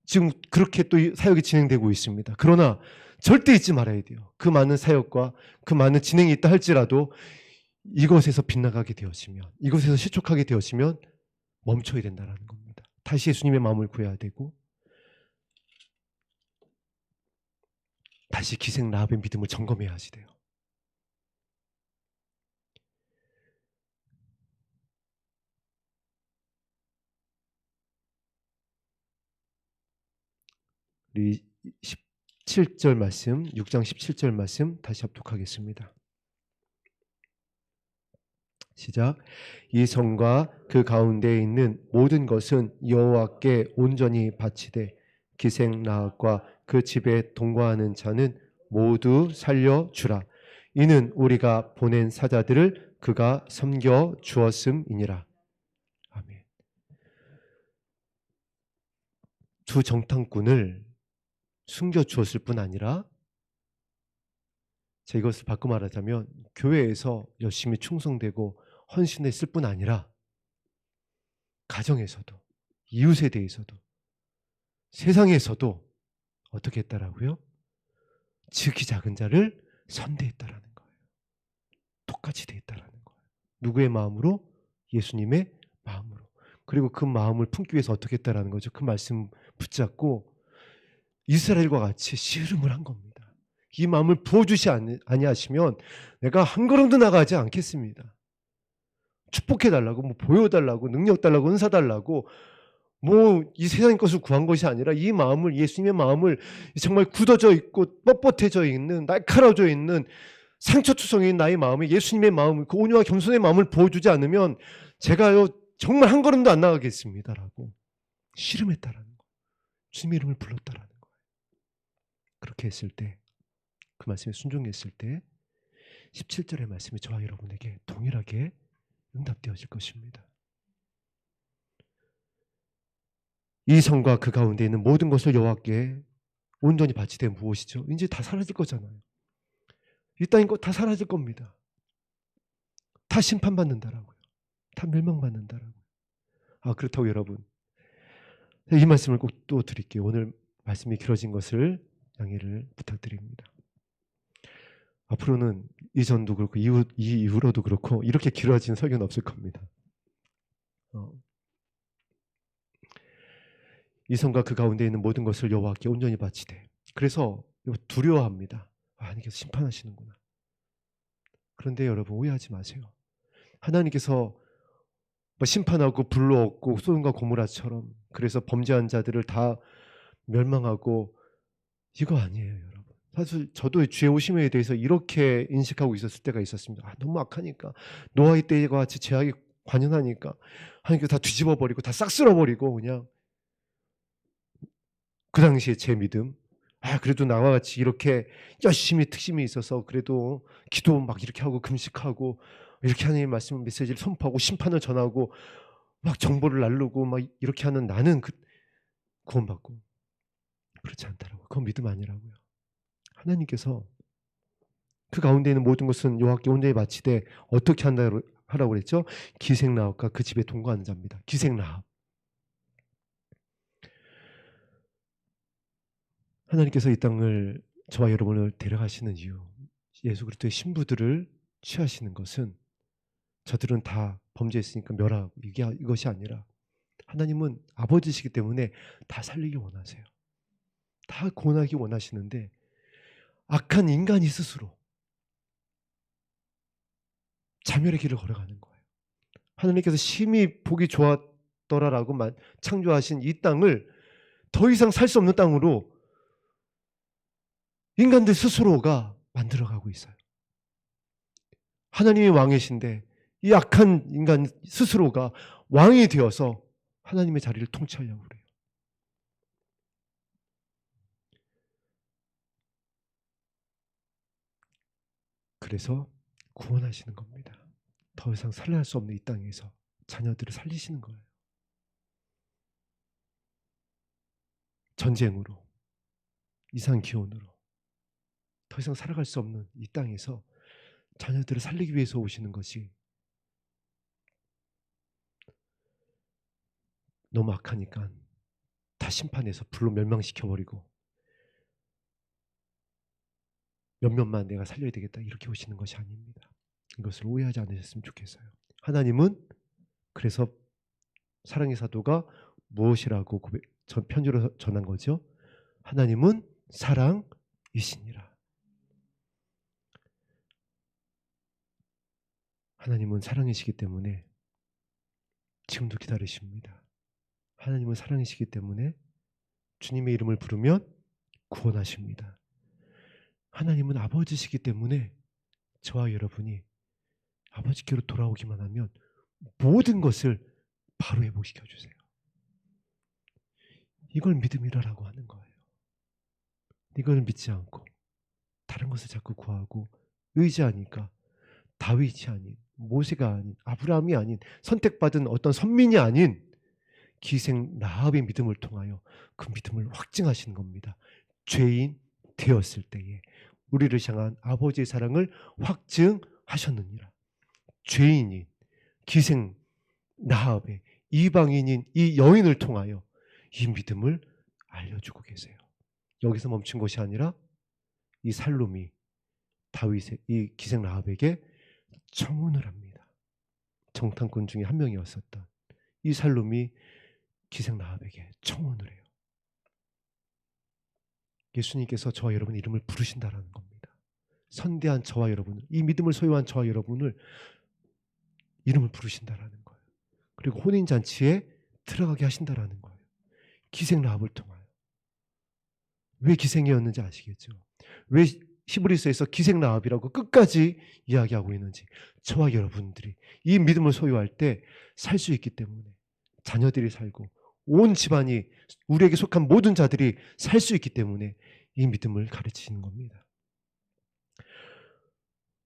Speaker 1: 지금 그렇게 또 사역이 진행되고 있습니다. 그러나 절대 잊지 말아야 돼요. 그 많은 사역과 그 많은 진행이 있다 할지라도 이것에서 빗나가게 되어지면, 이것에서 실족하게 되어지면 멈춰야 된다는 겁니다. 다시 예수님의 마음을 구해야 되고 다시 기생 라합의 믿음을 점검해야 하시대요. 우리 17절 말씀, 6장 17절 말씀 다시 합독하겠습니다. 시작. 이 성과 그 가운데에 있는 모든 것은 여호와께 온전히 바치되 기생 나앗과 그 집에 동거하는 자는 모두 살려주라. 이는 우리가 보낸 사자들을 그가 섬겨 주었음이니라. 아멘. 두 정탐꾼을 숨겨 주었을 뿐 아니라, 자, 이것을 바꿔 말하자면 교회에서 열심히 충성되고 헌신했을 뿐 아니라 가정에서도, 이웃에 대해서도, 세상에서도 어떻게 했다라고요? 지극히 작은 자를 선대했다라는 거예요. 똑같이 대했다라는 거예요. 누구의 마음으로? 예수님의 마음으로. 그리고 그 마음을 품기 위해서 어떻게 했다라는 거죠? 그 말씀 붙잡고 이스라엘과 같이 씨름을 한 겁니다. 이 마음을 부어주시 아니하시면 내가 한 걸음도 나가지 않겠습니다. 축복해달라고, 뭐 보여달라고, 능력 달라고, 은사 달라고, 뭐 이 세상의 것을 구한 것이 아니라 이 마음을, 예수님의 마음을, 정말 굳어져 있고 뻣뻣해져 있는, 날카로워져 있는 상처투성인 나의 마음에 예수님의 마음을, 그 온유와 겸손의 마음을 보여주지 않으면 제가요 정말 한 걸음도 안 나가겠습니다라고 씨름했다라는 거예요. 주님의 이름을 불렀다라는 거예요. 그렇게 했을 때, 그 말씀에 순종했을 때 17절의 말씀이 저와 여러분에게 동일하게 응답되어질 것입니다. 이 성과 그 가운데 있는 모든 것을 여호와께 온전히 바치되 무엇이죠? 이제 다 사라질 거잖아요. 이 땅인 것 다 사라질 겁니다. 다 심판받는다라고요. 다 멸망받는다라고요. 그렇다고 여러분, 이 말씀을 꼭 또 드릴게요. 오늘 말씀이 길어진 것을 양해를 부탁드립니다. 앞으로는 이전도 그렇고 이후로도 그렇고 이렇게 길어진 설교는 없을 겁니다. 이 성과 그 가운데 있는 모든 것을 여호와께 온전히 바치되, 그래서 두려워합니다. 하나님께서 심판하시는구나. 그런데 여러분 오해하지 마세요. 하나님께서 심판하고 불로 얻고 소돔과 고모라처럼 그래서 범죄한 자들을 다 멸망하고, 이거 아니에요 여러분. 사실 저도 주의 오심에 대해서 이렇게 인식하고 있었을 때가 있었습니다. 너무 악하니까, 노아의 때와 같이 죄악이 관연하니까 하나님께서 다 뒤집어버리고 다 싹 쓸어버리고, 그냥 그 당시에 제 믿음, 그래도 나와 같이 이렇게 열심히 특심이 있어서 그래도 기도 막 이렇게 하고 금식하고 이렇게 하나님의 말씀 메시지를 선포하고 심판을 전하고 막 정보를 나누고 막 이렇게 하는 나는 구원받고, 그렇지 않다라고. 그건 믿음 아니라고요. 하나님께서 그 가운데 있는 모든 것은 여호와께 온전히 바치되 어떻게 하라고 그랬죠? 기생나합과 그 집에 동거하는 자입니다. 기생나합. 하나님께서 이 땅을, 저와 여러분을 데려가시는 이유, 예수 그리스도의 신부들을 취하시는 것은 저들은 다 범죄했으니까 멸하고 이것이 아니라, 하나님은 아버지시기 때문에 다 살리기 원하세요. 다 구원하기 원하시는데 악한 인간이 스스로 자멸의 길을 걸어가는 거예요. 하나님께서 심히 보기 좋았더라라고 창조하신 이 땅을 더 이상 살 수 없는 땅으로 인간들 스스로가 만들어가고 있어요. 하나님이 왕이신데 이 악한 인간 스스로가 왕이 되어서 하나님의 자리를 통치하려고 그래요. 그래서 구원하시는 겁니다. 더 이상 살아날 수 없는 이 땅에서 자녀들을 살리시는 거예요. 전쟁으로, 이상기온으로 더 이상 살아갈 수 없는 이 땅에서 자녀들을 살리기 위해서 오시는 것이, 너무 악하니까 다 심판해서 불로 멸망시켜버리고 몇몇만 내가 살려야 되겠다 이렇게 오시는 것이 아닙니다. 이것을 오해하지 않으셨으면 좋겠어요. 하나님은 그래서 사랑의 사도가 무엇이라고 편지로 전한 거죠? 하나님은 사랑이시니라. 하나님은 사랑이시기 때문에 지금도 기다리십니다. 하나님은 사랑이시기 때문에 주님의 이름을 부르면 구원하십니다. 하나님은 아버지시기 때문에 저와 여러분이 아버지께로 돌아오기만 하면 모든 것을 바로 회복시켜 주세요. 이걸 믿음이라고 하는 거예요. 이걸 믿지 않고 다른 것을 자꾸 구하고 의지하니까 다윗이 아닌, 모세가 아닌, 아브라함이 아닌, 선택받은 어떤 선민이 아닌 기생 라합의 믿음을 통하여 그 믿음을 확증하시는 겁니다. 죄인 되었을 때에 우리를 향한 아버지의 사랑을 확증하셨느니라. 죄인인 기생 라합의 이방인인 이 여인을 통하여 이 믿음을 알려주고 계세요. 여기서 멈춘 것이 아니라 이 살롬이 다윗의 이 기생 라합에게 청혼을 합니다. 정탐꾼 중에 한 명이었었던 이 살롬이 기생 라합에게 청혼을 해요. 예수님께서 저와 여러분의 이름을 부르신다라는 겁니다. 선대한 저와 여러분을, 이 믿음을 소유한 저와 여러분을 이름을 부르신다라는 거예요. 그리고 혼인잔치에 들어가게 하신다라는 거예요. 기생 라합을 통하여. 왜 기생이었는지 아시겠죠? 왜 히브리서에서 기생 라합이라고 끝까지 이야기하고 있는지. 저와 여러분들이 이 믿음을 소유할 때 살 수 있기 때문에, 자녀들이 살고 온 집안이, 우리에게 속한 모든 자들이 살 수 있기 때문에 이 믿음을 가르치시는 겁니다.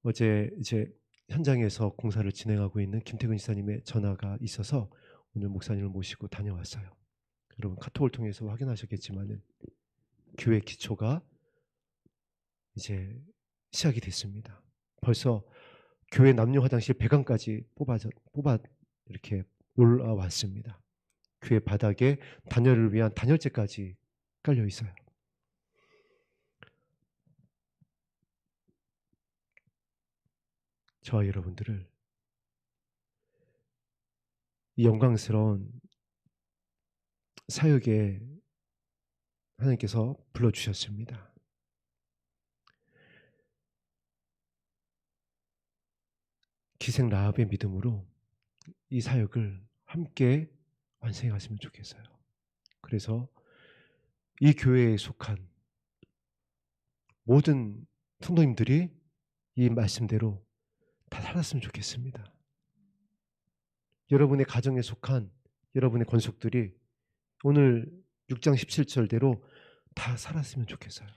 Speaker 1: 어제 이제 현장에서 공사를 진행하고 있는 김태근 지사님의 전화가 있어서 오늘 목사님을 모시고 다녀왔어요. 여러분 카톡을 통해서 확인하셨겠지만은 교회 기초가 이제 시작이 됐습니다. 벌써 교회 남녀 화장실 배관까지 뽑아 이렇게 올라왔습니다. 교회 바닥에 단열을 위한 단열재까지 깔려 있어요. 저와 여러분들을 이 영광스러운 사역에 하나님께서 불러주셨습니다. 기생 라합의 믿음으로 이 사역을 함께 완성해 갔으면 좋겠어요. 그래서 이 교회에 속한 모든 성도님들이 이 말씀대로 다 살았으면 좋겠습니다. 여러분의 가정에 속한 여러분의 권속들이 오늘 6장 17절대로 다 살았으면 좋겠어요.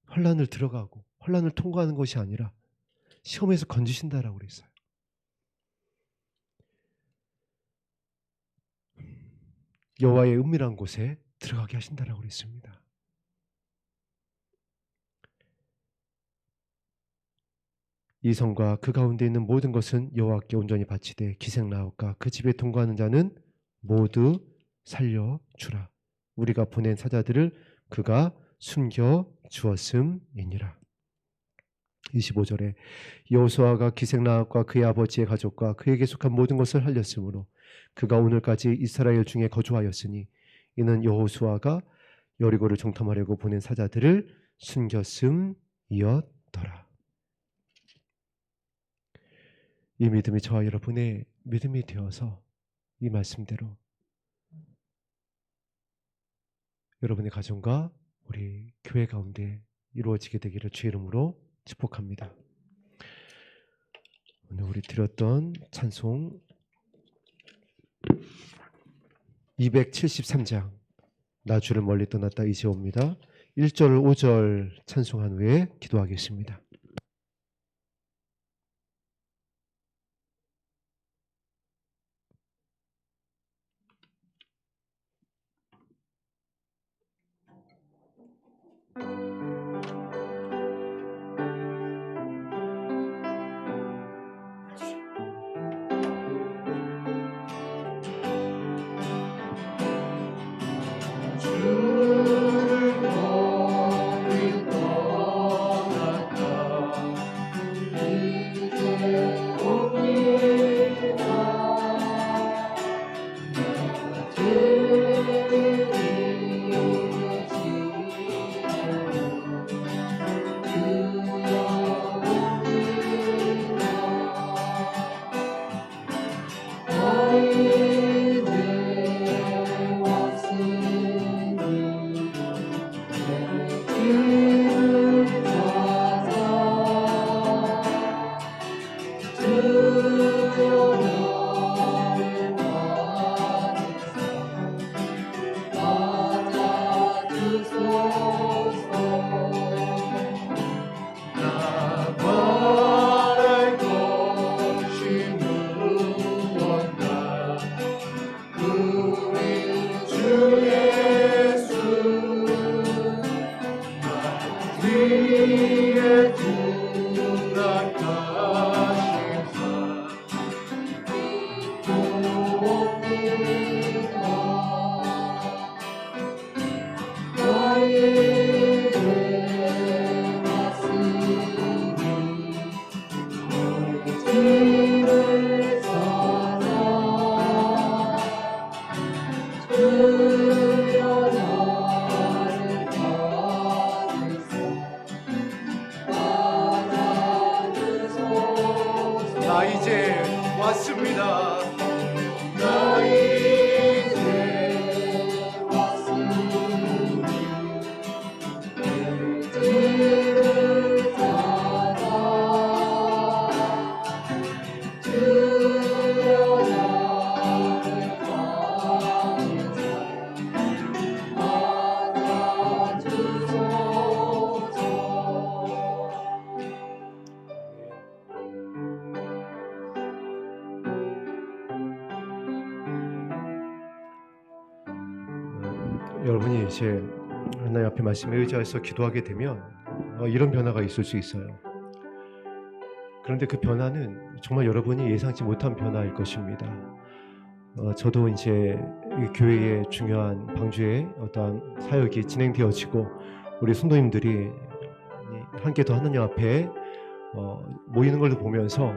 Speaker 1: 환난을 들어가고 환난을 통과하는 것이 아니라 시험에서 건지신다라고 그랬어요. 여호와의 은밀한 곳에 들어가게 하신다라고 그랬습니다. 이 성과 그 가운데 있는 모든 것은 여호와께 온전히 바치되 기생 라합과 그 집에 통과하는 자는 모두 살려주라. 우리가 보낸 사자들을 그가 숨겨 주었음이니라. 25절에 여호수아가 기생 라합과 그의 아버지의 가족과 그에게 속한 모든 것을 살렸으므로 그가 오늘까지 이스라엘 중에 거주하였으니 이는 여호수아가 여리고를 정탐하려고 보낸 사자들을 숨겼음이었더라. 이 믿음이 저와 여러분의 믿음이 되어서 이 말씀대로 여러분의 가정과 우리 교회 가운데 이루어지게 되기를 주의 이름으로 축복합니다. 오늘 우리 드렸던 찬송 273장 나 주를 멀리 떠났다 이제 옵니다. 1절 5절 찬송한 후에 기도하겠습니다. 나 이제 왔습니다. 여러분이 이제 하나님 앞에 말씀에 의지해서 기도하게 되면 이런 변화가 있을 수 있어요. 그런데 그 변화는 정말 여러분이 예상치 못한 변화일 것입니다. 저도 이제 이 교회의 중요한 방주의 어떠한 사역이 진행되어지고 우리 성도님들이 함께 더 하나님 앞에 모이는 걸 보면서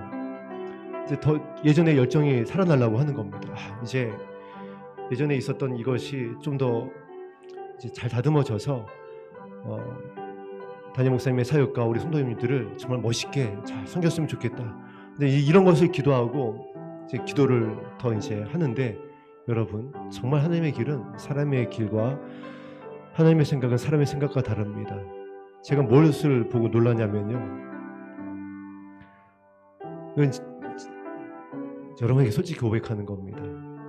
Speaker 1: 이제 더 예전의 열정이 살아나려고 하는 겁니다. 이제 예전에 있었던 이것이 좀 더 잘 다듬어져서 담임 목사님의 사역과 우리 성도님들을 정말 멋있게 잘 섬겼으면 좋겠다. 근데 이런 것을 기도하고 이제 기도를 더 이제 하는데, 여러분 정말 하나님의 길은 사람의 길과 하나님의 생각은 사람의 생각과 다릅니다. 제가 무엇을 보고 놀라냐면요, 이건 여러분에게 솔직히 고백하는 겁니다.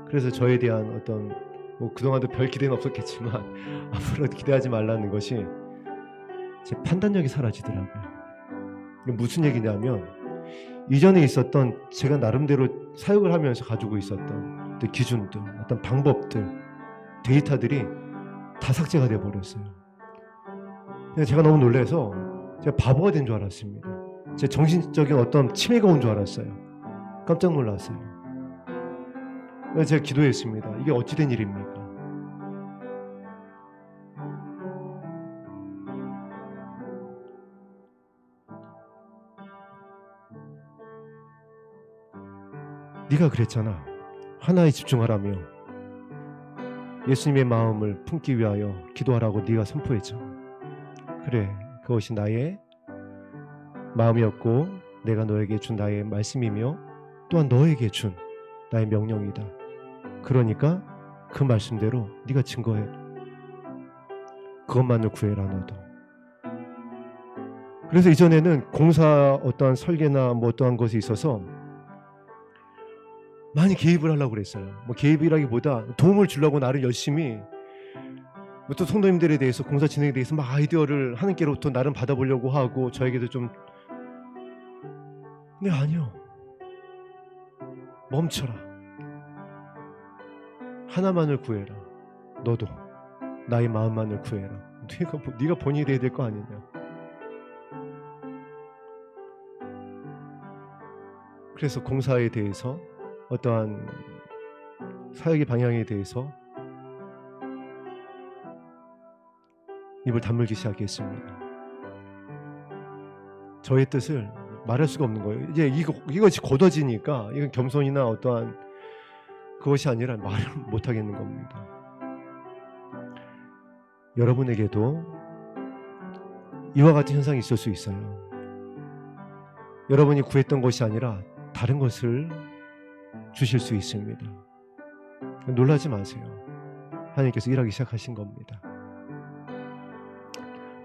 Speaker 1: 그래서 저에 대한 어떤 그동안도 별 기대는 없었겠지만 앞으로 기대하지 말라는 것이 제 판단력이 사라지더라고요. 이게 무슨 얘기냐면, 이전에 있었던 제가 나름대로 사역을 하면서 가지고 있었던 어떤 기준들, 어떤 방법들, 데이터들이 다 삭제가 돼버렸어요. 제가 너무 놀라서 제가 바보가 된 줄 알았습니다. 제 정신적인 어떤 치매가 온 줄 알았어요. 깜짝 놀랐어요. 그래서 제가 기도했습니다. 이게 어찌된 일입니까? 네가 그랬잖아. 하나에 집중하라며, 예수님의 마음을 품기 위하여 기도하라고 네가 선포했잖아. 그래, 그것이 나의 마음이었고 내가 너에게 준 나의 말씀이며 또한 너에게 준 나의 명령이다. 그러니까 그 말씀대로 네가 증거해. 그것만을 구해라 너도. 그래서 이전에는 공사 어떠한 설계나 어떠한 것이 있어서 많이 개입을 하려고 그랬어요. 개입이라기보다 도움을 주려고 나를 열심히, 또 성도님들에 대해서 공사 진행에 대해서 막 아이디어를 하나님께로부터 나름 받아보려고 하고, 저에게도 좀, 근데 아니요, 멈춰라. 하나만을 구해라. 너도 나의 마음만을 구해라. 네가 본인이 해야 될 거 아니냐. 그래서 공사에 대해서, 어떠한 사역의 방향에 대해서 입을 다물기 시작했습니다. 저의 뜻을 말할 수가 없는 거예요. 이제 이것이 걷어지니까 이건 겸손이나 어떠한 그것이 아니라 말을 못하겠는 겁니다. 여러분에게도 이와 같은 현상이 있을 수 있어요. 여러분이 구했던 것이 아니라 다른 것을 주실 수 있습니다. 놀라지 마세요. 하나님께서 일하기 시작하신 겁니다.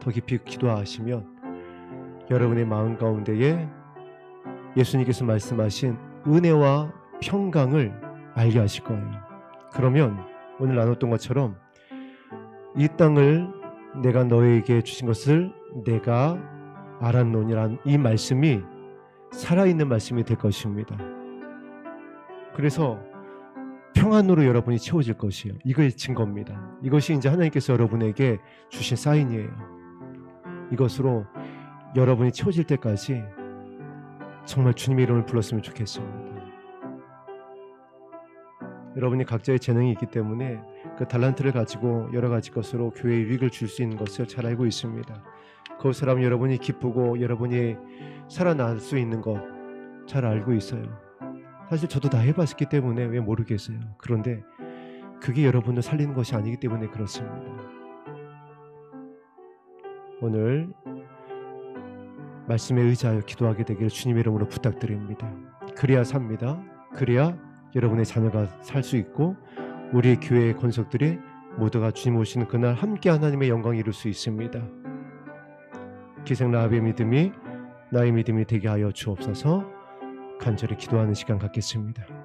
Speaker 1: 더 깊이 기도하시면 여러분의 마음 가운데에 예수님께서 말씀하신 은혜와 평강을 알게 하실 거예요. 그러면 오늘 나눴던 것처럼 이 땅을 내가 너에게 주신 것을 내가 알았노니란 이 말씀이 살아있는 말씀이 될 것입니다. 그래서 평안으로 여러분이 채워질 것이에요. 이거의 증거입니다. 이것이 이제 하나님께서 여러분에게 주신 사인이에요. 이것으로 여러분이 채워질 때까지 정말 주님의 이름을 불렀으면 좋겠습니다. 여러분이 각자의 재능이 있기 때문에 그 달란트를 가지고 여러 가지 것으로 교회에 유익을 줄 수 있는 것을 잘 알고 있습니다. 그것을 하면 여러분이 기쁘고 여러분이 살아날 수 있는 것 잘 알고 있어요. 사실 저도 다 해봤기 때문에 왜 모르겠어요. 그런데 그게 여러분을 살리는 것이 아니기 때문에 그렇습니다. 오늘 말씀에 의지하여 기도하게 되기를 주님의 이름으로 부탁드립니다. 그래야 삽니다. 그래야 여러분의 자녀가 살 수 있고 우리 교회의 권속들이 모두가 주님 오시는 그날 함께 하나님의 영광을 이룰 수 있습니다. 기생 라합의 믿음이 나의 믿음이 되게 하여 주옵소서. 간절히 기도하는 시간 갖겠습니다.